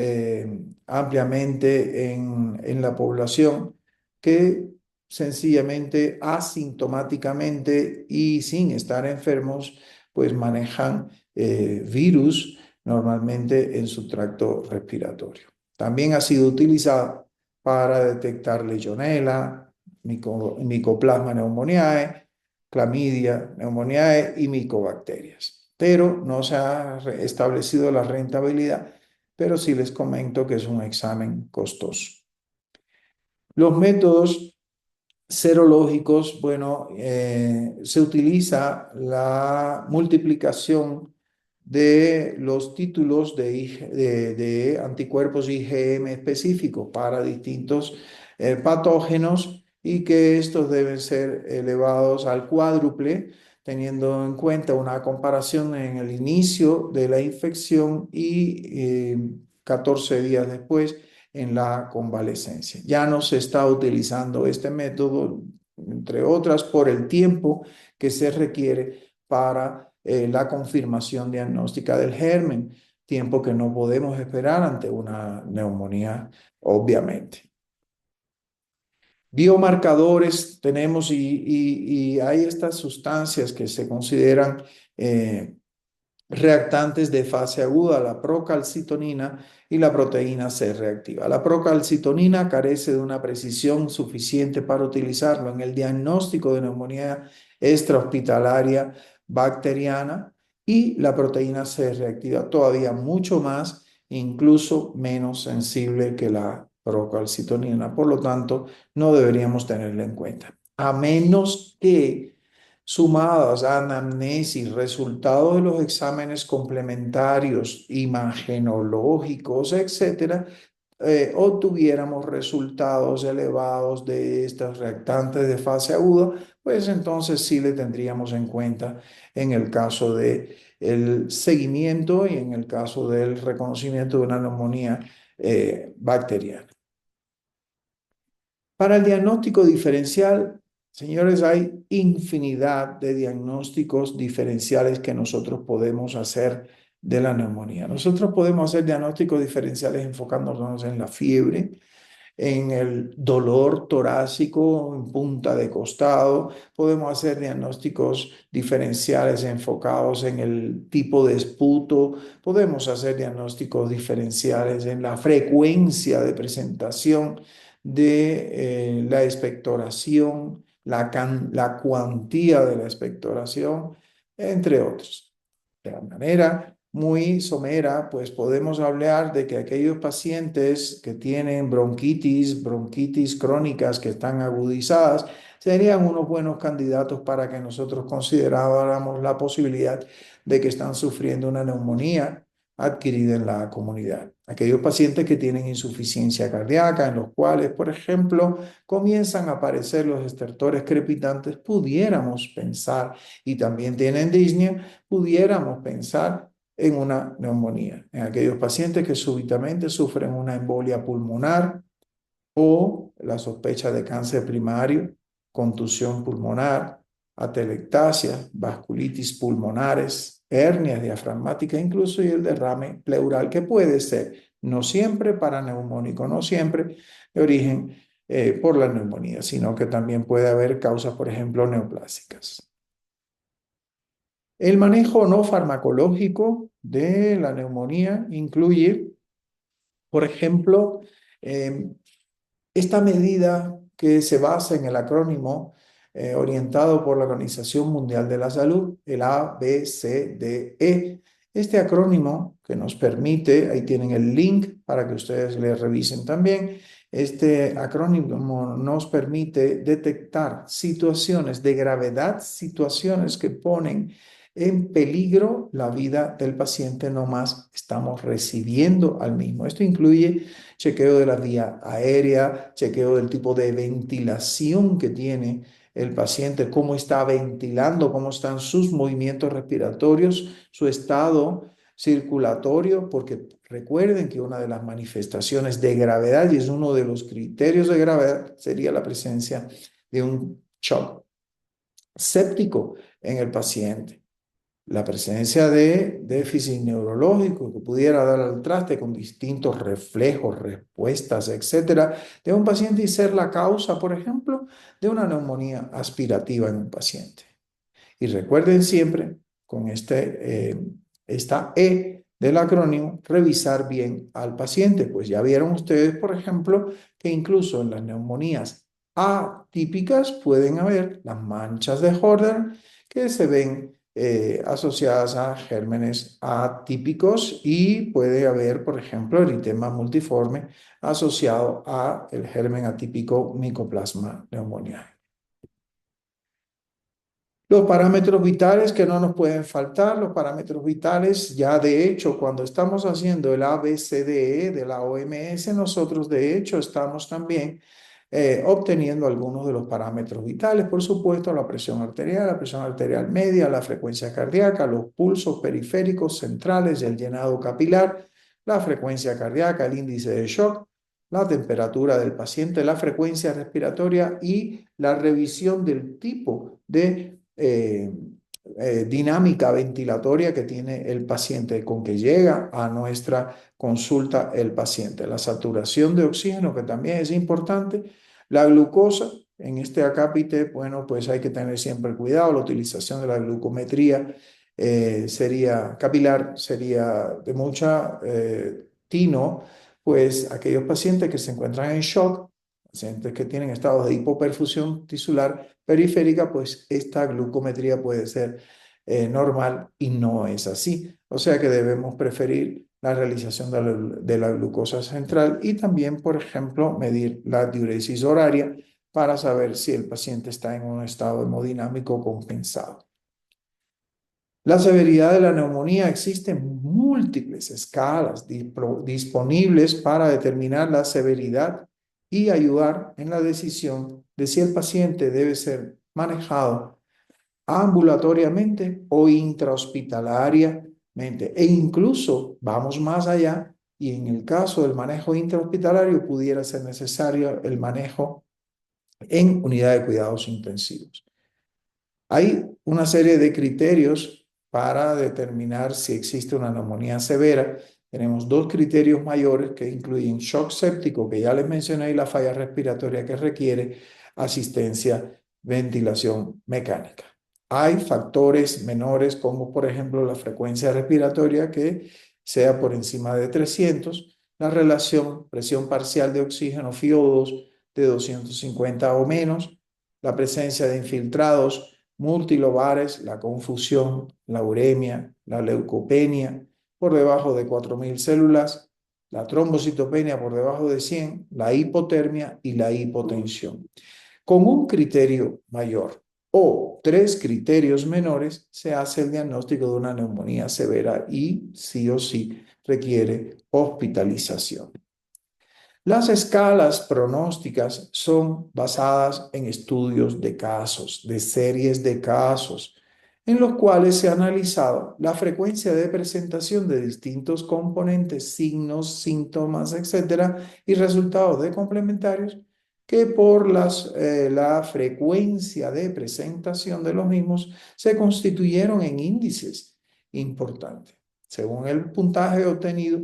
ampliamente en la población que sencillamente asintomáticamente y sin estar enfermos, pues manejan virus normalmente en su tracto respiratorio. También ha sido utilizada para detectar Legionella, Mycoplasma pneumoniae, clamidia, pneumoniae y micobacterias. Pero no se ha establecido la rentabilidad, pero sí les comento que es un examen costoso. Los métodos serológicos, bueno, se utiliza la multiplicación de los títulos de anticuerpos IgM específicos para distintos patógenos y que estos deben ser elevados al cuádruple, teniendo en cuenta una comparación en el inicio de la infección y 14 días después en la convalecencia. Ya no se está utilizando este método, entre otras, por el tiempo que se requiere para la confirmación diagnóstica del germen, tiempo que no podemos esperar ante una neumonía, obviamente. Biomarcadores tenemos y hay estas sustancias que se consideran reactantes de fase aguda, la procalcitonina y la proteína C reactiva. La procalcitonina carece de una precisión suficiente para utilizarlo en el diagnóstico de neumonía extrahospitalaria bacteriana y la proteína C reactiva todavía mucho más, incluso menos sensible que la procalcitonina. Por lo tanto, no deberíamos tenerla en cuenta. A menos que sumadas a anamnesis, resultados de los exámenes complementarios, imagenológicos, etcétera, obtuviéramos resultados elevados de estos reactantes de fase aguda, pues entonces sí le tendríamos en cuenta en el caso de el seguimiento y en el caso del reconocimiento de una neumonía bacteriana. Para el diagnóstico diferencial, señores, hay infinidad de diagnósticos diferenciales que nosotros podemos hacer de la neumonía. Nosotros podemos hacer diagnósticos diferenciales enfocándonos en la fiebre, en el dolor torácico, en punta de costado. Podemos hacer diagnósticos diferenciales enfocados en el tipo de esputo. Podemos hacer diagnósticos diferenciales en la frecuencia de presentación de la expectoración, la cuantía de la expectoración, entre otros. De la manera muy somera, pues podemos hablar de que aquellos pacientes que tienen bronquitis crónicas que están agudizadas, serían unos buenos candidatos para que nosotros consideráramos la posibilidad de que están sufriendo una neumonía adquirida en la comunidad. Aquellos pacientes que tienen insuficiencia cardíaca, en los cuales, por ejemplo, comienzan a aparecer los estertores crepitantes, pudiéramos pensar, y también tienen disnea, pudiéramos pensar en una neumonía. En aquellos pacientes que súbitamente sufren una embolia pulmonar o la sospecha de cáncer primario, contusión pulmonar, atelectasia, vasculitis pulmonares, hernias diafragmáticas, incluso y el derrame pleural, que puede ser no siempre paraneumónico, no siempre de origen por la neumonía, sino que también puede haber causas, por ejemplo, neoplásicas. El manejo no farmacológico de la neumonía incluye, por ejemplo, eh, esta medida que se basa en el acrónimo orientado por la Organización Mundial de la Salud, el ABCDE. Este acrónimo que nos permite, ahí tienen el link para que ustedes le revisen también, este acrónimo nos permite detectar situaciones de gravedad, situaciones que ponen en peligro la vida del paciente, no más estamos recibiendo al mismo. Esto incluye chequeo de la vía aérea, chequeo del tipo de ventilación que tiene el paciente, cómo está ventilando, cómo están sus movimientos respiratorios, su estado circulatorio, porque recuerden que una de las manifestaciones de gravedad, y es uno de los criterios de gravedad, sería la presencia de un shock séptico en el paciente. La presencia de déficit neurológico que pudiera dar al traste con distintos reflejos, respuestas, etcétera, de un paciente y ser la causa, por ejemplo, de una neumonía aspirativa en un paciente. Y recuerden siempre, con esta E del acrónimo, revisar bien al paciente, pues ya vieron ustedes, por ejemplo, que incluso en las neumonías atípicas pueden haber las manchas de Horner que se ven asociadas a gérmenes atípicos y puede haber, por ejemplo, eritema multiforme asociado a el germen atípico Mycoplasma pneumoniae. Los parámetros vitales que no nos pueden faltar, los parámetros vitales, ya de hecho, cuando estamos haciendo el ABCDE de la OMS, nosotros de hecho estamos también obteniendo algunos de los parámetros vitales, por supuesto, la presión arterial media, la frecuencia cardíaca, los pulsos periféricos centrales, el llenado capilar, la frecuencia cardíaca, el índice de shock, la temperatura del paciente, la frecuencia respiratoria y la revisión del tipo de dinámica ventilatoria que tiene el paciente con que llega a nuestra consulta el paciente. La saturación de oxígeno, que también es importante, La glucosa, en este acápite, bueno, pues hay que tener siempre cuidado. La utilización de la glucometría sería capilar, sería de mucha tino, pues aquellos pacientes que se encuentran en shock, pacientes que tienen estados de hipoperfusión tisular periférica, pues esta glucometría puede ser normal y no es así. O sea que debemos preferir la realización de la glucosa central y también, por ejemplo, medir la diuresis horaria para saber si el paciente está en un estado hemodinámico compensado. La severidad de la neumonía, existen múltiples escalas disponibles para determinar la severidad y ayudar en la decisión de si el paciente debe ser manejado ambulatoriamente o intrahospitalariamente. E incluso vamos más allá y en el caso del manejo intrahospitalario pudiera ser necesario el manejo en unidad de cuidados intensivos. Hay una serie de criterios para determinar si existe una neumonía severa. Tenemos dos criterios mayores que incluyen shock séptico, que ya les mencioné, y la falla respiratoria que requiere asistencia, ventilación mecánica. Hay factores menores como por ejemplo la frecuencia respiratoria que sea por encima de 300, la relación presión parcial de oxígeno FiO2 de 250 o menos, la presencia de infiltrados multilobares, la confusión, la uremia, la leucopenia por debajo de 4.000 células, la trombocitopenia por debajo de 100, la hipotermia y la hipotensión. Con un criterio mayor o tres criterios menores se hace el diagnóstico de una neumonía severa y sí o sí requiere hospitalización. Las escalas pronósticas son basadas en estudios de casos, de series de casos, en los cuales se ha analizado la frecuencia de presentación de distintos componentes, signos, síntomas, etcétera, y resultados de complementarios que por la frecuencia de presentación de los mismos se constituyeron en índices importantes. Según el puntaje obtenido,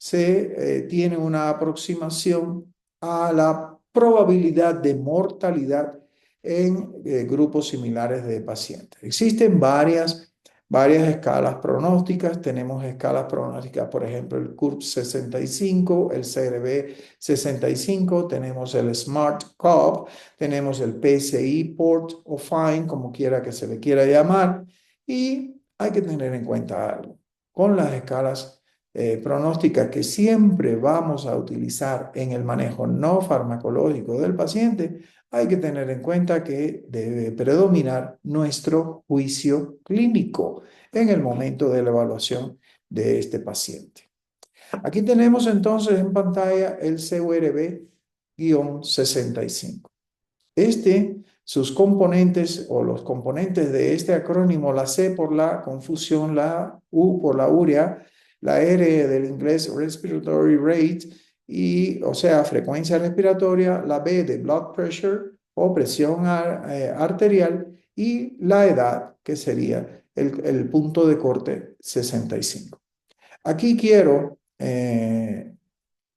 se tiene una aproximación a la probabilidad de mortalidad en grupos similares de pacientes. Existen varias escalas pronósticas. Tenemos escalas pronósticas, por ejemplo, el CURB 65, el CRB 65, tenemos el SMART-COP, tenemos el PSI Port o FINE, como quiera que se le quiera llamar, y hay que tener en cuenta algo. Con las escalas pronósticas que siempre vamos a utilizar en el manejo no farmacológico del paciente, hay que tener en cuenta que debe predominar nuestro juicio clínico en el momento de la evaluación de este paciente. Aquí tenemos entonces en pantalla el CURB-65. Sus componentes o los componentes de este acrónimo, la C por la confusión, la U por la urea, la R del inglés respiratory rate, y, o sea, frecuencia respiratoria, la B de blood pressure o presión arterial, y la edad, que sería el punto de corte 65. Aquí quiero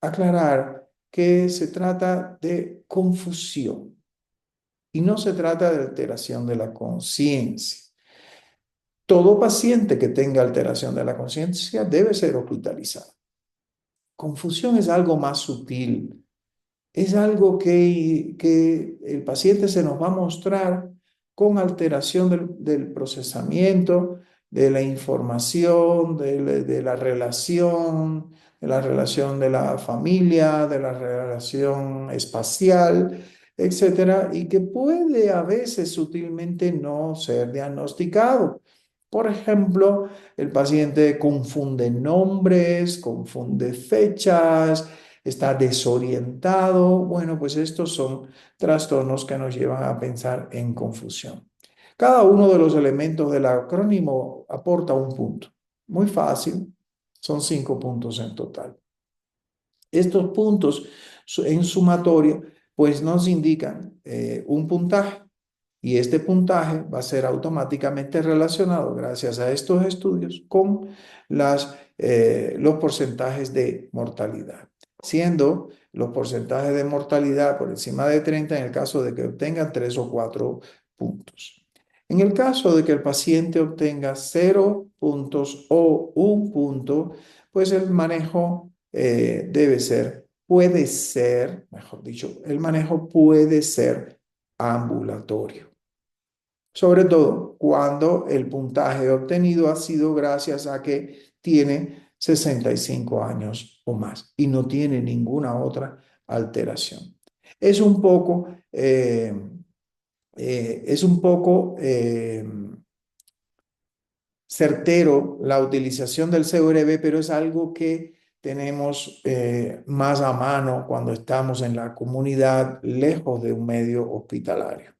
aclarar que se trata de confusión y no se trata de alteración de la conciencia. Todo paciente que tenga alteración de la conciencia debe ser hospitalizado. Confusión es algo más sutil, es algo que el paciente se nos va a mostrar con alteración del procesamiento, de la información, de la relación, de la relación de la familia, de la relación espacial, etcétera, y que puede a veces sutilmente no ser diagnosticado. Por ejemplo, el paciente confunde nombres, confunde fechas, está desorientado. Bueno, pues estos son trastornos que nos llevan a pensar en confusión. Cada uno de los elementos del acrónimo aporta un punto. Muy fácil, son 5 puntos en total. Estos puntos en sumatoria, pues nos indican un puntaje. Y este puntaje va a ser automáticamente relacionado, gracias a estos estudios, con los porcentajes de mortalidad. siendo los porcentajes de mortalidad por encima de 30 en el caso de que obtengan 3 o 4 puntos. En el caso de que el paciente obtenga 0 puntos o 1 punto, pues el manejo puede ser, mejor dicho, el manejo puede ser ambulatorio. Sobre todo cuando el puntaje obtenido ha sido gracias a que tiene 65 años o más y no tiene ninguna otra alteración. Es un poco, certero la utilización del CRB, pero es algo que tenemos más a mano cuando estamos en la comunidad, lejos de un medio hospitalario.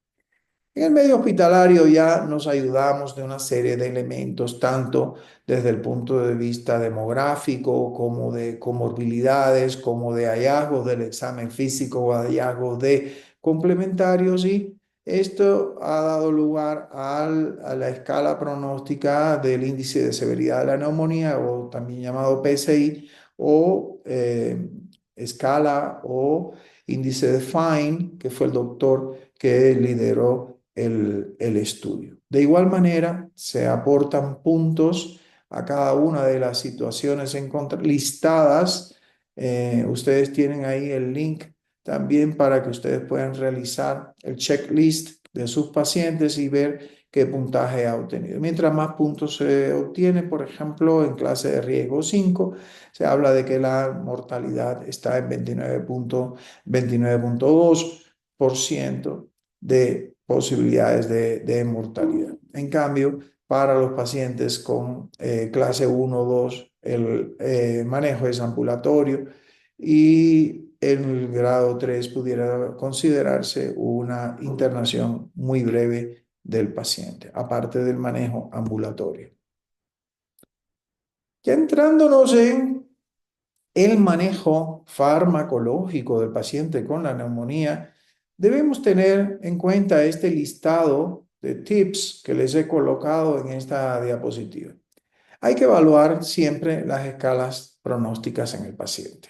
En el medio hospitalario ya nos ayudamos de una serie de elementos, tanto desde el punto de vista demográfico, como de comorbilidades, como de hallazgos del examen físico o hallazgos de complementarios, y esto ha dado lugar a la escala pronóstica del índice de severidad de la neumonía, o también llamado PSI, o escala o índice de Fine, que fue el doctor que lideró el estudio. De igual manera, se aportan puntos a cada una de las situaciones listadas. Ustedes tienen ahí el link también para que ustedes puedan realizar el checklist de sus pacientes y ver qué puntaje ha obtenido. Mientras más puntos se obtiene, por ejemplo, en clase de riesgo 5, se habla de que la mortalidad está en 29.2% de posibilidades de mortalidad. En cambio, para los pacientes con clase 1 o 2, el manejo es ambulatorio, y en el grado 3 pudiera considerarse una internación muy breve del paciente, aparte del manejo ambulatorio. Ya entrándonos en el manejo farmacológico del paciente con la neumonía, debemos tener en cuenta este listado de tips que les he colocado en esta diapositiva. Hay que evaluar siempre las escalas pronósticas en el paciente.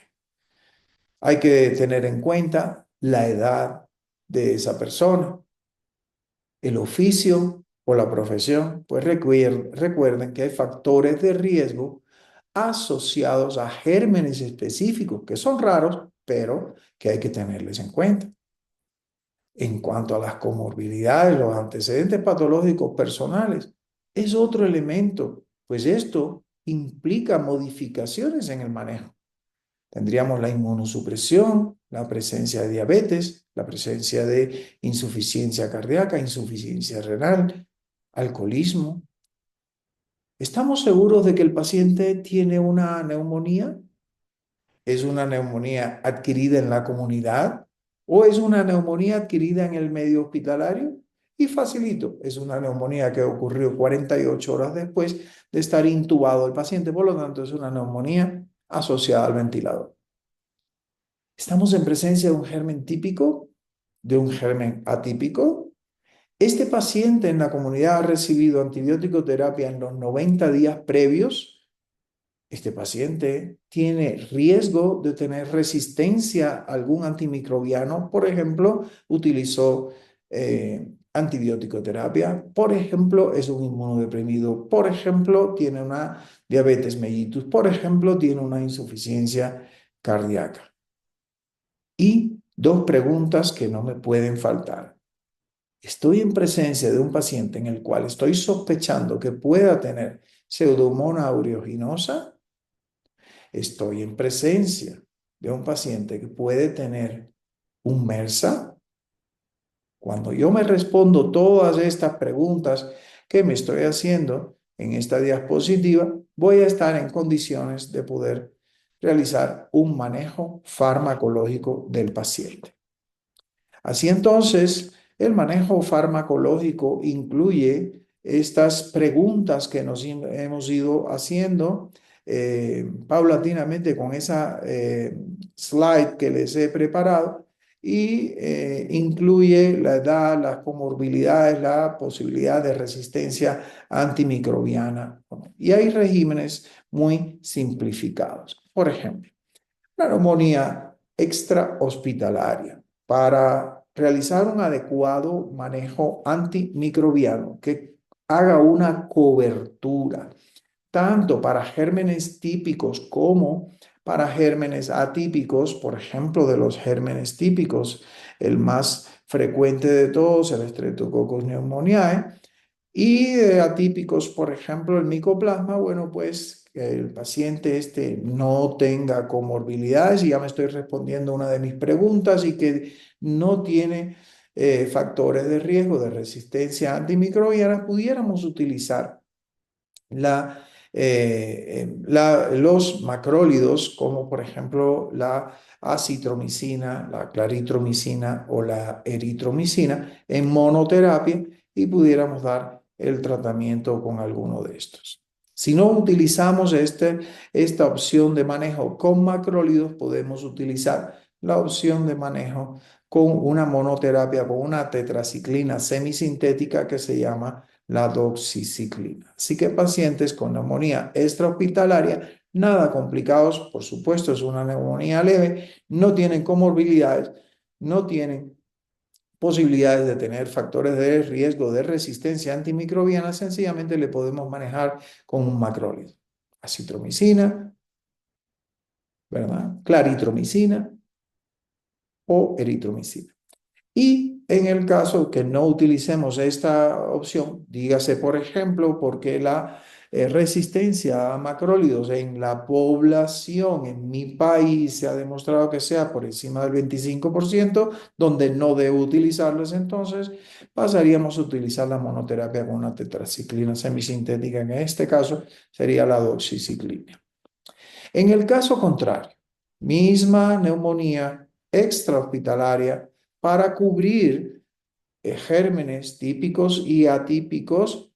Hay que tener en cuenta la edad de esa persona, el oficio o la profesión, pues recuerden que hay factores de riesgo asociados a gérmenes específicos, que son raros, pero que hay que tenerles en cuenta. En cuanto a las comorbilidades, los antecedentes patológicos personales, es otro elemento, pues esto implica modificaciones en el manejo. Tendríamos la inmunosupresión, la presencia de diabetes, la presencia de insuficiencia cardíaca, insuficiencia renal, alcoholismo. ¿Estamos seguros de que el paciente tiene una neumonía? ¿Es una neumonía adquirida en la comunidad o es una neumonía adquirida en el medio hospitalario? Y facilito, es una neumonía que ocurrió 48 horas después de estar intubado el paciente, por lo tanto es una neumonía asociada al ventilador. ¿Estamos en presencia de un germen típico, de un germen atípico? Este paciente en la comunidad ha recibido antibiótico terapia en los 90 días previos. Este paciente tiene riesgo de tener resistencia a algún antimicrobiano. Por ejemplo, utilizó antibiótico terapia. Por ejemplo, es un inmunodeprimido. Por ejemplo, tiene una diabetes mellitus. Por ejemplo, tiene una insuficiencia cardíaca. Y dos preguntas que no me pueden faltar. Estoy en presencia de un paciente en el cual estoy sospechando que pueda tener Pseudomonas aeruginosa. Estoy en presencia de un paciente que puede tener un MRSA. Cuando yo me respondo todas estas preguntas que me estoy haciendo en esta diapositiva, voy a estar en condiciones de poder realizar un manejo farmacológico del paciente. Así entonces, el manejo farmacológico incluye estas preguntas que nos hemos ido haciendo paulatinamente con esa slide que les he preparado, y incluye la edad, las comorbilidades, la posibilidad de resistencia antimicrobiana. Y hay regímenes muy simplificados. Por ejemplo, Una neumonía extrahospitalaria para realizar un adecuado manejo antimicrobiano que haga una cobertura tanto para gérmenes típicos como para gérmenes atípicos, por ejemplo, de los gérmenes típicos, el más frecuente de todos, el Streptococcus pneumoniae, y de atípicos, por ejemplo, el micoplasma, bueno, pues que el paciente este no tenga comorbilidades, y ya me estoy respondiendo a una de mis preguntas, y que no tiene factores de riesgo de resistencia antimicrobiana, pudiéramos utilizar los macrólidos, como por ejemplo la acitromicina, la claritromicina o la eritromicina, en monoterapia, y pudiéramos dar el tratamiento con alguno de estos. Si no utilizamos esta opción de manejo con macrólidos, podemos utilizar la opción de manejo con una monoterapia, con una tetraciclina semisintética que se llama la doxiciclina. Así que pacientes con neumonía extrahospitalaria, nada complicados, por supuesto, es una neumonía leve, no tienen comorbilidades, no tienen posibilidades de tener factores de riesgo de resistencia antimicrobiana, sencillamente le podemos manejar con un macrólido. Acitromicina, ¿verdad? Claritromicina o eritromicina. Y en el caso que no utilicemos esta opción, dígase por ejemplo, porque la resistencia a macrólidos en la población en mi país se ha demostrado que sea por encima del 25%, donde no debo utilizarlos, entonces pasaríamos a utilizar la monoterapia con una tetraciclina semisintética, en este caso sería la doxiciclina. En el caso contrario, misma neumonía extrahospitalaria para cubrir gérmenes típicos y atípicos,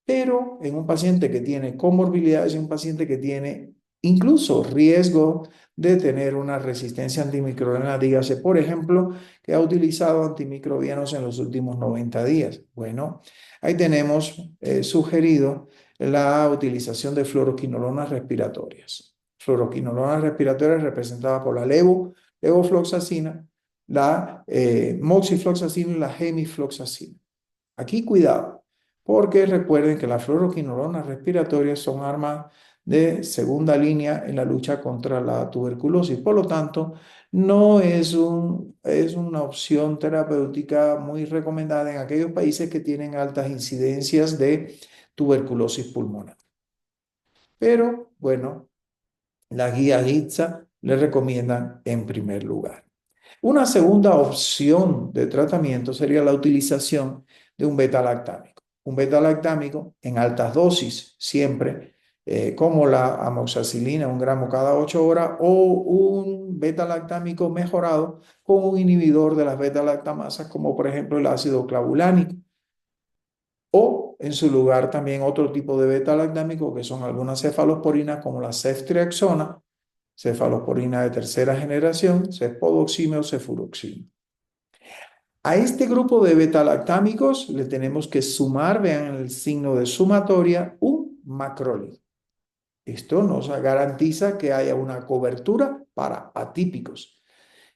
pero en un paciente que tiene comorbilidades, en un paciente que tiene incluso riesgo de tener una resistencia antimicrobiana, dígase, por ejemplo, que ha utilizado antimicrobianos en los últimos 90 días. Bueno, ahí tenemos sugerido la utilización de fluoroquinolonas respiratorias. Fluoroquinolonas respiratorias representadas por la levofloxacina, la moxifloxacina y la gemifloxacina. Aquí cuidado, porque recuerden que las fluoroquinolonas respiratorias son armas de segunda línea en la lucha contra la tuberculosis. Por lo tanto, no es una opción terapéutica muy recomendada en aquellos países que tienen altas incidencias de tuberculosis pulmonar. Pero bueno, la guía HITSA le recomiendan en primer lugar. Una segunda opción de tratamiento sería la utilización de un beta-lactámico. Un beta-lactámico en altas dosis, siempre, como la amoxicilina, 1 gramo cada 8 horas, o un beta-lactámico mejorado con un inhibidor de las beta-lactamasas, como por ejemplo el ácido clavulánico. O en su lugar también otro tipo de beta-lactámico, que son algunas cefalosporinas como la ceftriaxona, cefalosporina de tercera generación, cefpodoxime o cefuroxime. A este grupo de beta-lactámicos le tenemos que sumar, vean el signo de sumatoria, un macrólido. Esto nos garantiza que haya una cobertura para atípicos.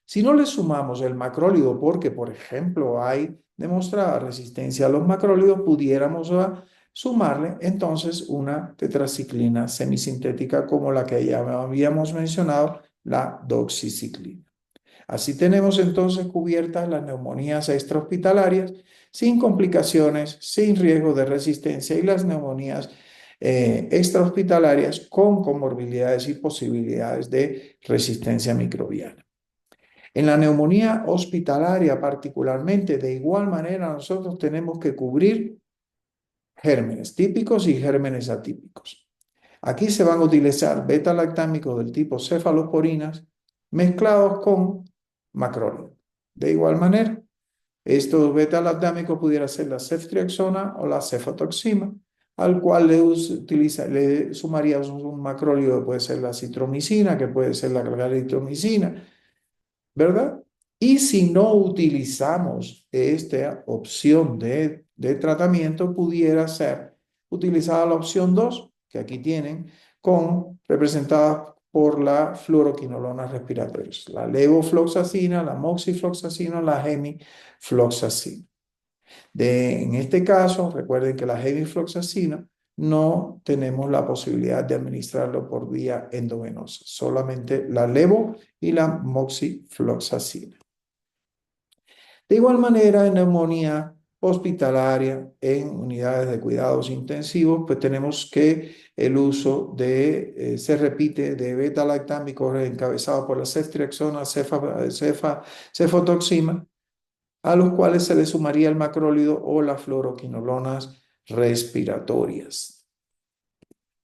Si no le sumamos el macrólido porque, por ejemplo, hay demostrada resistencia a los macrólidos, pudiéramos sumarle entonces una tetraciclina semisintética como la que ya habíamos mencionado, la doxiciclina. Así tenemos entonces cubiertas las neumonías extrahospitalarias sin complicaciones, sin riesgo de resistencia, y las neumonías extrahospitalarias con comorbilidades y posibilidades de resistencia microbiana. En la neumonía hospitalaria particularmente, de igual manera, nosotros tenemos que cubrir gérmenes típicos y gérmenes atípicos. Aquí se van a utilizar beta-lactámicos del tipo cefalosporinas mezclados con macrólidos. De igual manera, estos beta-lactámicos pudiera ser la ceftriaxona o la cefotoxima, al cual le sumaríamos un macrólido, puede ser la citromicina, que puede ser la claritromicina, ¿verdad? Y si no utilizamos esta opción de tratamiento, pudiera ser utilizada la opción 2, que aquí tienen, representada por la fluoroquinolona respiratoria, la levofloxacina, la moxifloxacina, la gemifloxacina. En este caso, recuerden que la gemifloxacina no tenemos la posibilidad de administrarlo por vía endovenosa, solamente la levo y la moxifloxacina. De igual manera, en neumonía hospitalaria, en unidades de cuidados intensivos, pues tenemos que el uso se repite, de beta-lactámicos encabezados por la ceftriaxona, cefotoxima, a los cuales se le sumaría el macrólido o las fluoroquinolonas respiratorias.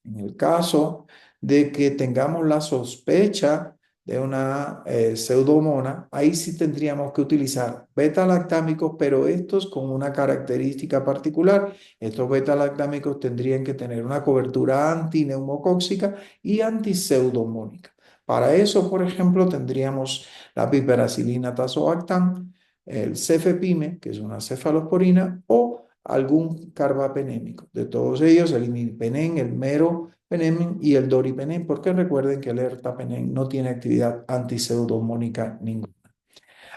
En el caso de que tengamos la sospecha de una pseudomona, ahí sí tendríamos que utilizar beta-lactámicos, pero estos con una característica particular. Estos beta-lactámicos tendrían que tener una cobertura antineumocóxica y antipseudomónica. Para eso, por ejemplo, tendríamos la piperacilina tazobactam, el cefepime, que es una cefalosporina, o algún carbapenémico. De todos ellos, el imipenem, el meropenem y el doripenem, porque recuerden que el ertapenem no tiene actividad antipseudomónica ninguna.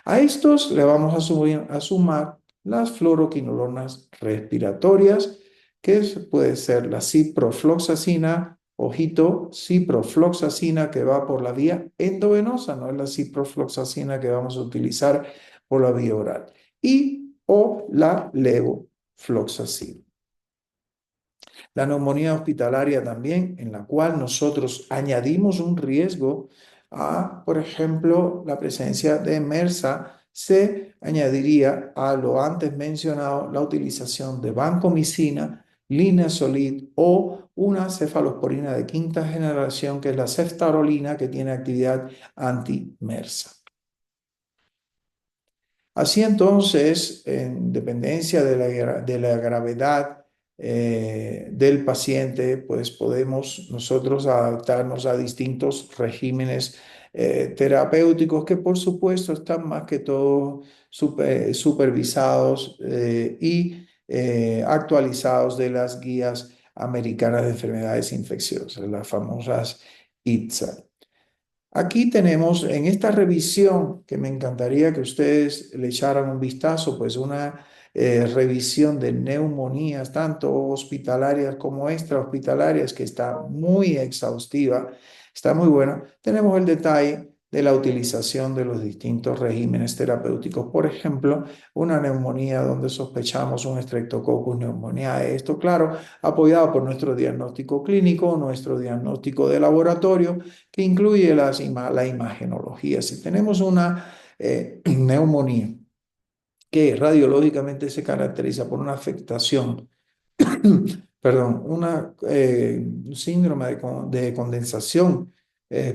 A estos le vamos a sumar las fluoroquinolonas respiratorias, que puede ser la ciprofloxacina, ojito, ciprofloxacina que va por la vía endovenosa, no es la ciprofloxacina que vamos a utilizar por la vía oral, y o la levofloxacina. La neumonía hospitalaria también, en la cual nosotros añadimos un riesgo a, por ejemplo, la presencia de MRSA, se añadiría a lo antes mencionado la utilización de vancomicina, linezolid o una cefalosporina de quinta generación, que es la ceftarolina, que tiene actividad anti-MRSA. Así entonces, en dependencia de la gravedad del paciente, pues podemos nosotros adaptarnos a distintos regímenes terapéuticos que por supuesto están más que todo supervisados y actualizados de las guías americanas de enfermedades infecciosas, las famosas ITSA. Aquí tenemos en esta revisión, que me encantaría que ustedes le echaran un vistazo, pues una revisión de neumonías, tanto hospitalarias como extrahospitalarias, que está muy exhaustiva, está muy buena. Tenemos el detalle de la utilización de los distintos regímenes terapéuticos. Por ejemplo, una neumonía donde sospechamos un Streptococcus pneumoniae. Esto, claro, apoyado por nuestro diagnóstico clínico, nuestro diagnóstico de laboratorio, que incluye la imagenología. Si tenemos una neumonía que radiológicamente se caracteriza por una afectación, perdón, un síndrome de condensación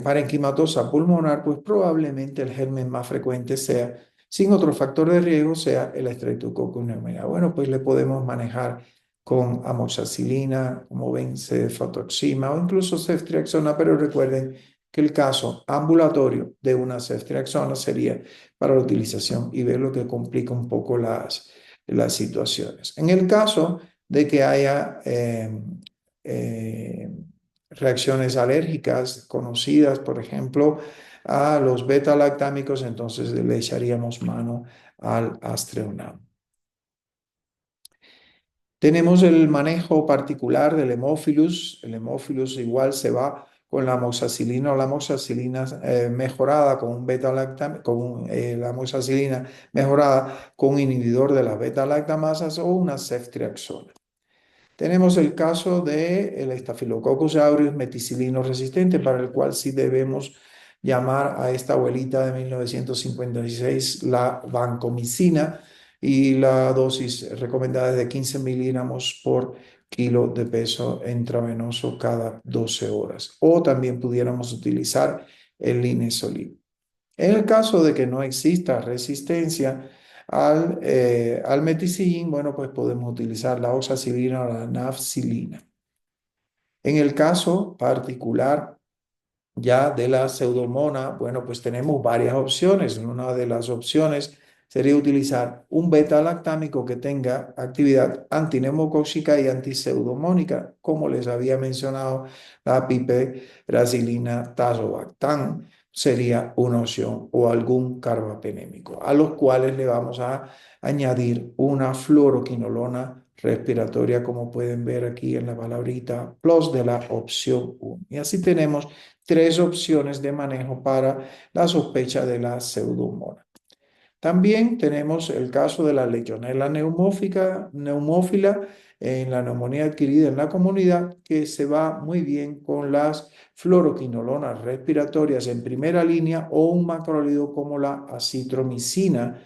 parenquimatosa pulmonar, pues probablemente el germen más frecuente sea, sin otro factor de riesgo, sea el Streptococcus pneumoniae. Bueno, pues le podemos manejar con amoxicilina, como ven, cefatoxima o incluso ceftriaxona, pero recuerden que el caso ambulatorio de una ceftriaxona sería para la utilización y ver lo que complica un poco las situaciones. En el caso de que haya eh, reacciones alérgicas conocidas, por ejemplo, a los beta-lactámicos, entonces le echaríamos mano al Astreonam. Tenemos el manejo particular del hemófilus. El hemófilus igual se va con la amoxicilina o la amoxicilina mejorada con un beta-lactam, con la amoxicilina mejorada con un inhibidor de las beta-lactamasas o una ceftriaxona. Tenemos el caso del Staphylococcus aureus meticilino resistente, para el cual sí debemos llamar a esta abuelita de 1956 la vancomicina, y la dosis recomendada es de 15 miligramos por kilo de peso intravenoso cada 12 horas. O también pudiéramos utilizar el linezolid. En el caso de que no exista resistencia al meticillin, bueno, pues podemos utilizar la oxacilina o la nafcilina. En el caso particular ya de la pseudomona, bueno, pues tenemos varias opciones. Una de las opciones sería utilizar un beta-lactámico que tenga actividad antineumocóxica y antiseudomónica, como les había mencionado, la piperacilina tazobactam sería una opción, o algún carbapenémico, a los cuales le vamos a añadir una fluoroquinolona respiratoria, como pueden ver aquí en la palabrita plus de la opción 1. Y así tenemos tres opciones de manejo para la sospecha de la pseudomonas. También tenemos el caso de la Legionella neumófila en la neumonía adquirida en la comunidad, que se va muy bien con las fluoroquinolonas respiratorias en primera línea o un macrólido como la acitromicina,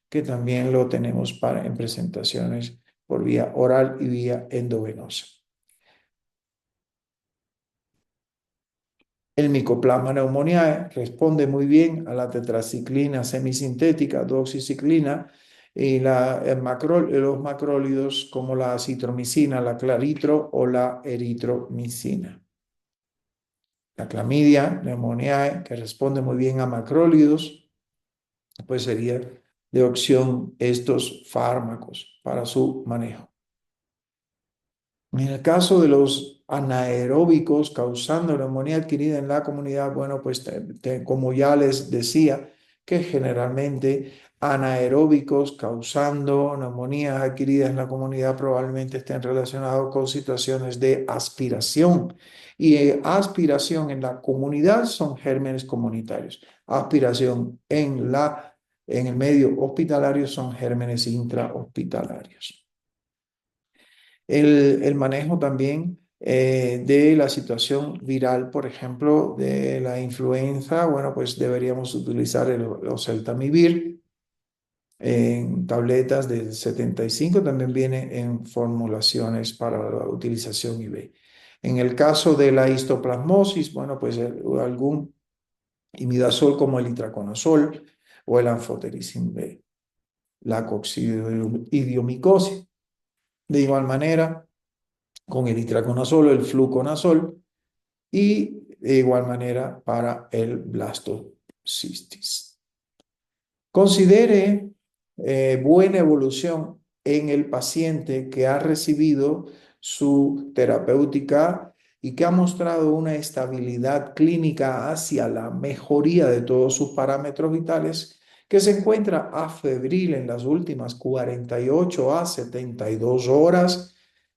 que también lo tenemos en presentaciones por vía oral y vía endovenosa. El Mycoplasma pneumoniae responde muy bien a la tetraciclina semisintética, doxiciclina, y los macrólidos como la acitromicina, la claritro o la eritromicina. La clamidia pneumoniae, que responde muy bien a macrólidos, pues sería de opción estos fármacos para su manejo. En el caso de los anaeróbicos causando neumonía adquirida en la comunidad, bueno, pues como ya les decía, que generalmente anaeróbicos causando neumonías adquiridas en la comunidad probablemente estén relacionados con situaciones de aspiración. Y aspiración en la comunidad son gérmenes comunitarios. Aspiración en el medio hospitalario son gérmenes intrahospitalarios. El manejo también de la situación viral, por ejemplo, de la influenza, bueno, pues deberíamos utilizar el oseltamivir en tabletas de 75, también viene en formulaciones para la utilización IV. En el caso de la histoplasmosis, bueno, pues algún imidazol como el itraconazol o el anfotericin B, la coccidioidomycosis. De igual manera, con el itraconazol o el fluconazol, y de igual manera para el blastocistitis. Considere buena evolución en el paciente que ha recibido su terapéutica y que ha mostrado una estabilidad clínica hacia la mejoría de todos sus parámetros vitales, que se encuentra afebril en las últimas 48 a 72 horas,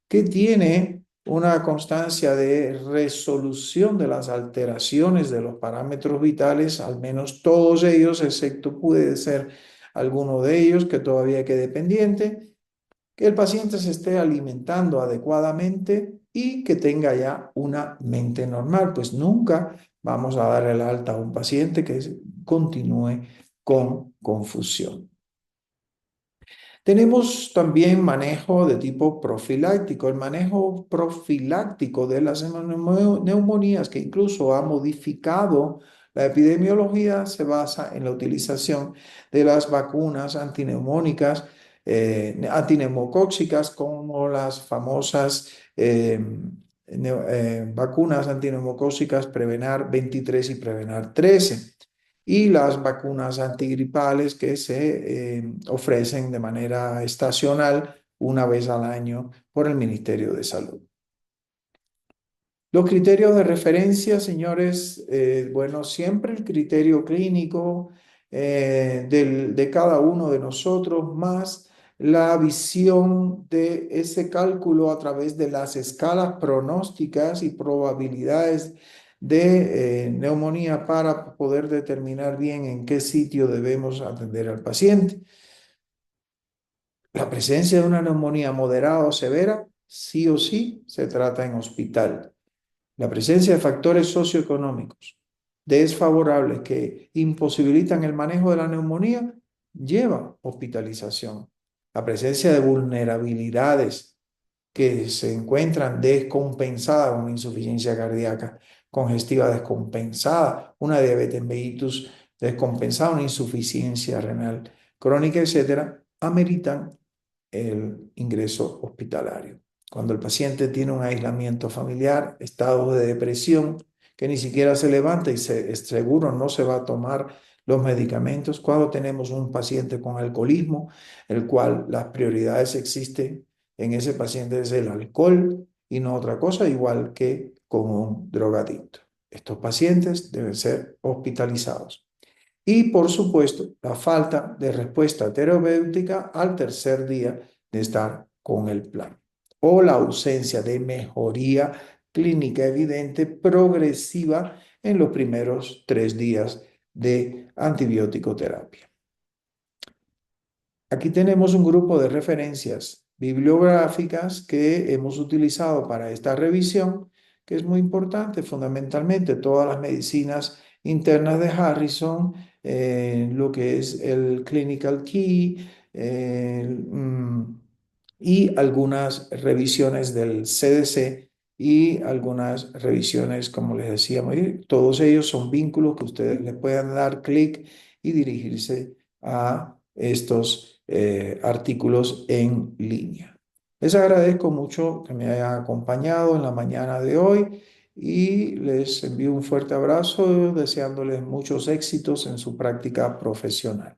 que tiene una constancia de resolución de las alteraciones de los parámetros vitales, al menos todos ellos, excepto puede ser alguno de ellos que todavía quede pendiente, que el paciente se esté alimentando adecuadamente y que tenga ya una mente normal, pues nunca vamos a dar el alta a un paciente que continúe con confusión. Tenemos también manejo de tipo profiláctico. El manejo profiláctico de las neumonías, que incluso ha modificado la epidemiología, se basa en la utilización de las vacunas antineumónicas, antineumocóxicas, como las famosas vacunas antineumocóxicas Prevenar 23 y Prevenar 13, y las vacunas antigripales que se ofrecen de manera estacional una vez al año por el Ministerio de Salud. Los criterios de referencia, señores, bueno, siempre el criterio clínico de cada uno de nosotros, más la visión de ese cálculo a través de las escalas pronósticas y probabilidades de neumonía para poder determinar bien en qué sitio debemos atender al paciente. La presencia de una neumonía moderada o severa, sí o sí, se trata en hospital. La presencia de factores socioeconómicos desfavorables que imposibilitan el manejo de la neumonía lleva hospitalización. La presencia de vulnerabilidades que se encuentran descompensadas, una insuficiencia cardíaca congestiva descompensada, una diabetes mellitus descompensada, una insuficiencia renal crónica, etcétera, ameritan el ingreso hospitalario. Cuando el paciente tiene un aislamiento familiar, estado de depresión, que ni siquiera se levanta y seguro no se va a tomar los medicamentos, cuando tenemos un paciente con alcoholismo, el cual las prioridades existen en ese paciente es el alcohol y no otra cosa, igual que con un drogadicto. Estos pacientes deben ser hospitalizados. Y por supuesto, la falta de respuesta terapéutica al tercer día de estar con el plan o la ausencia de mejoría clínica evidente progresiva en los primeros 3 días de antibiótico terapia. Aquí tenemos un grupo de referencias bibliográficas que hemos utilizado para esta revisión, que es muy importante, fundamentalmente todas las medicinas internas de Harrison, lo que es el Clinical Key, y algunas revisiones del CDC y algunas revisiones, como les decía, todos ellos son vínculos que ustedes le puedan dar clic y dirigirse a estos artículos en línea. Les agradezco mucho que me hayan acompañado en la mañana de hoy y les envío un fuerte abrazo, deseándoles muchos éxitos en su práctica profesional.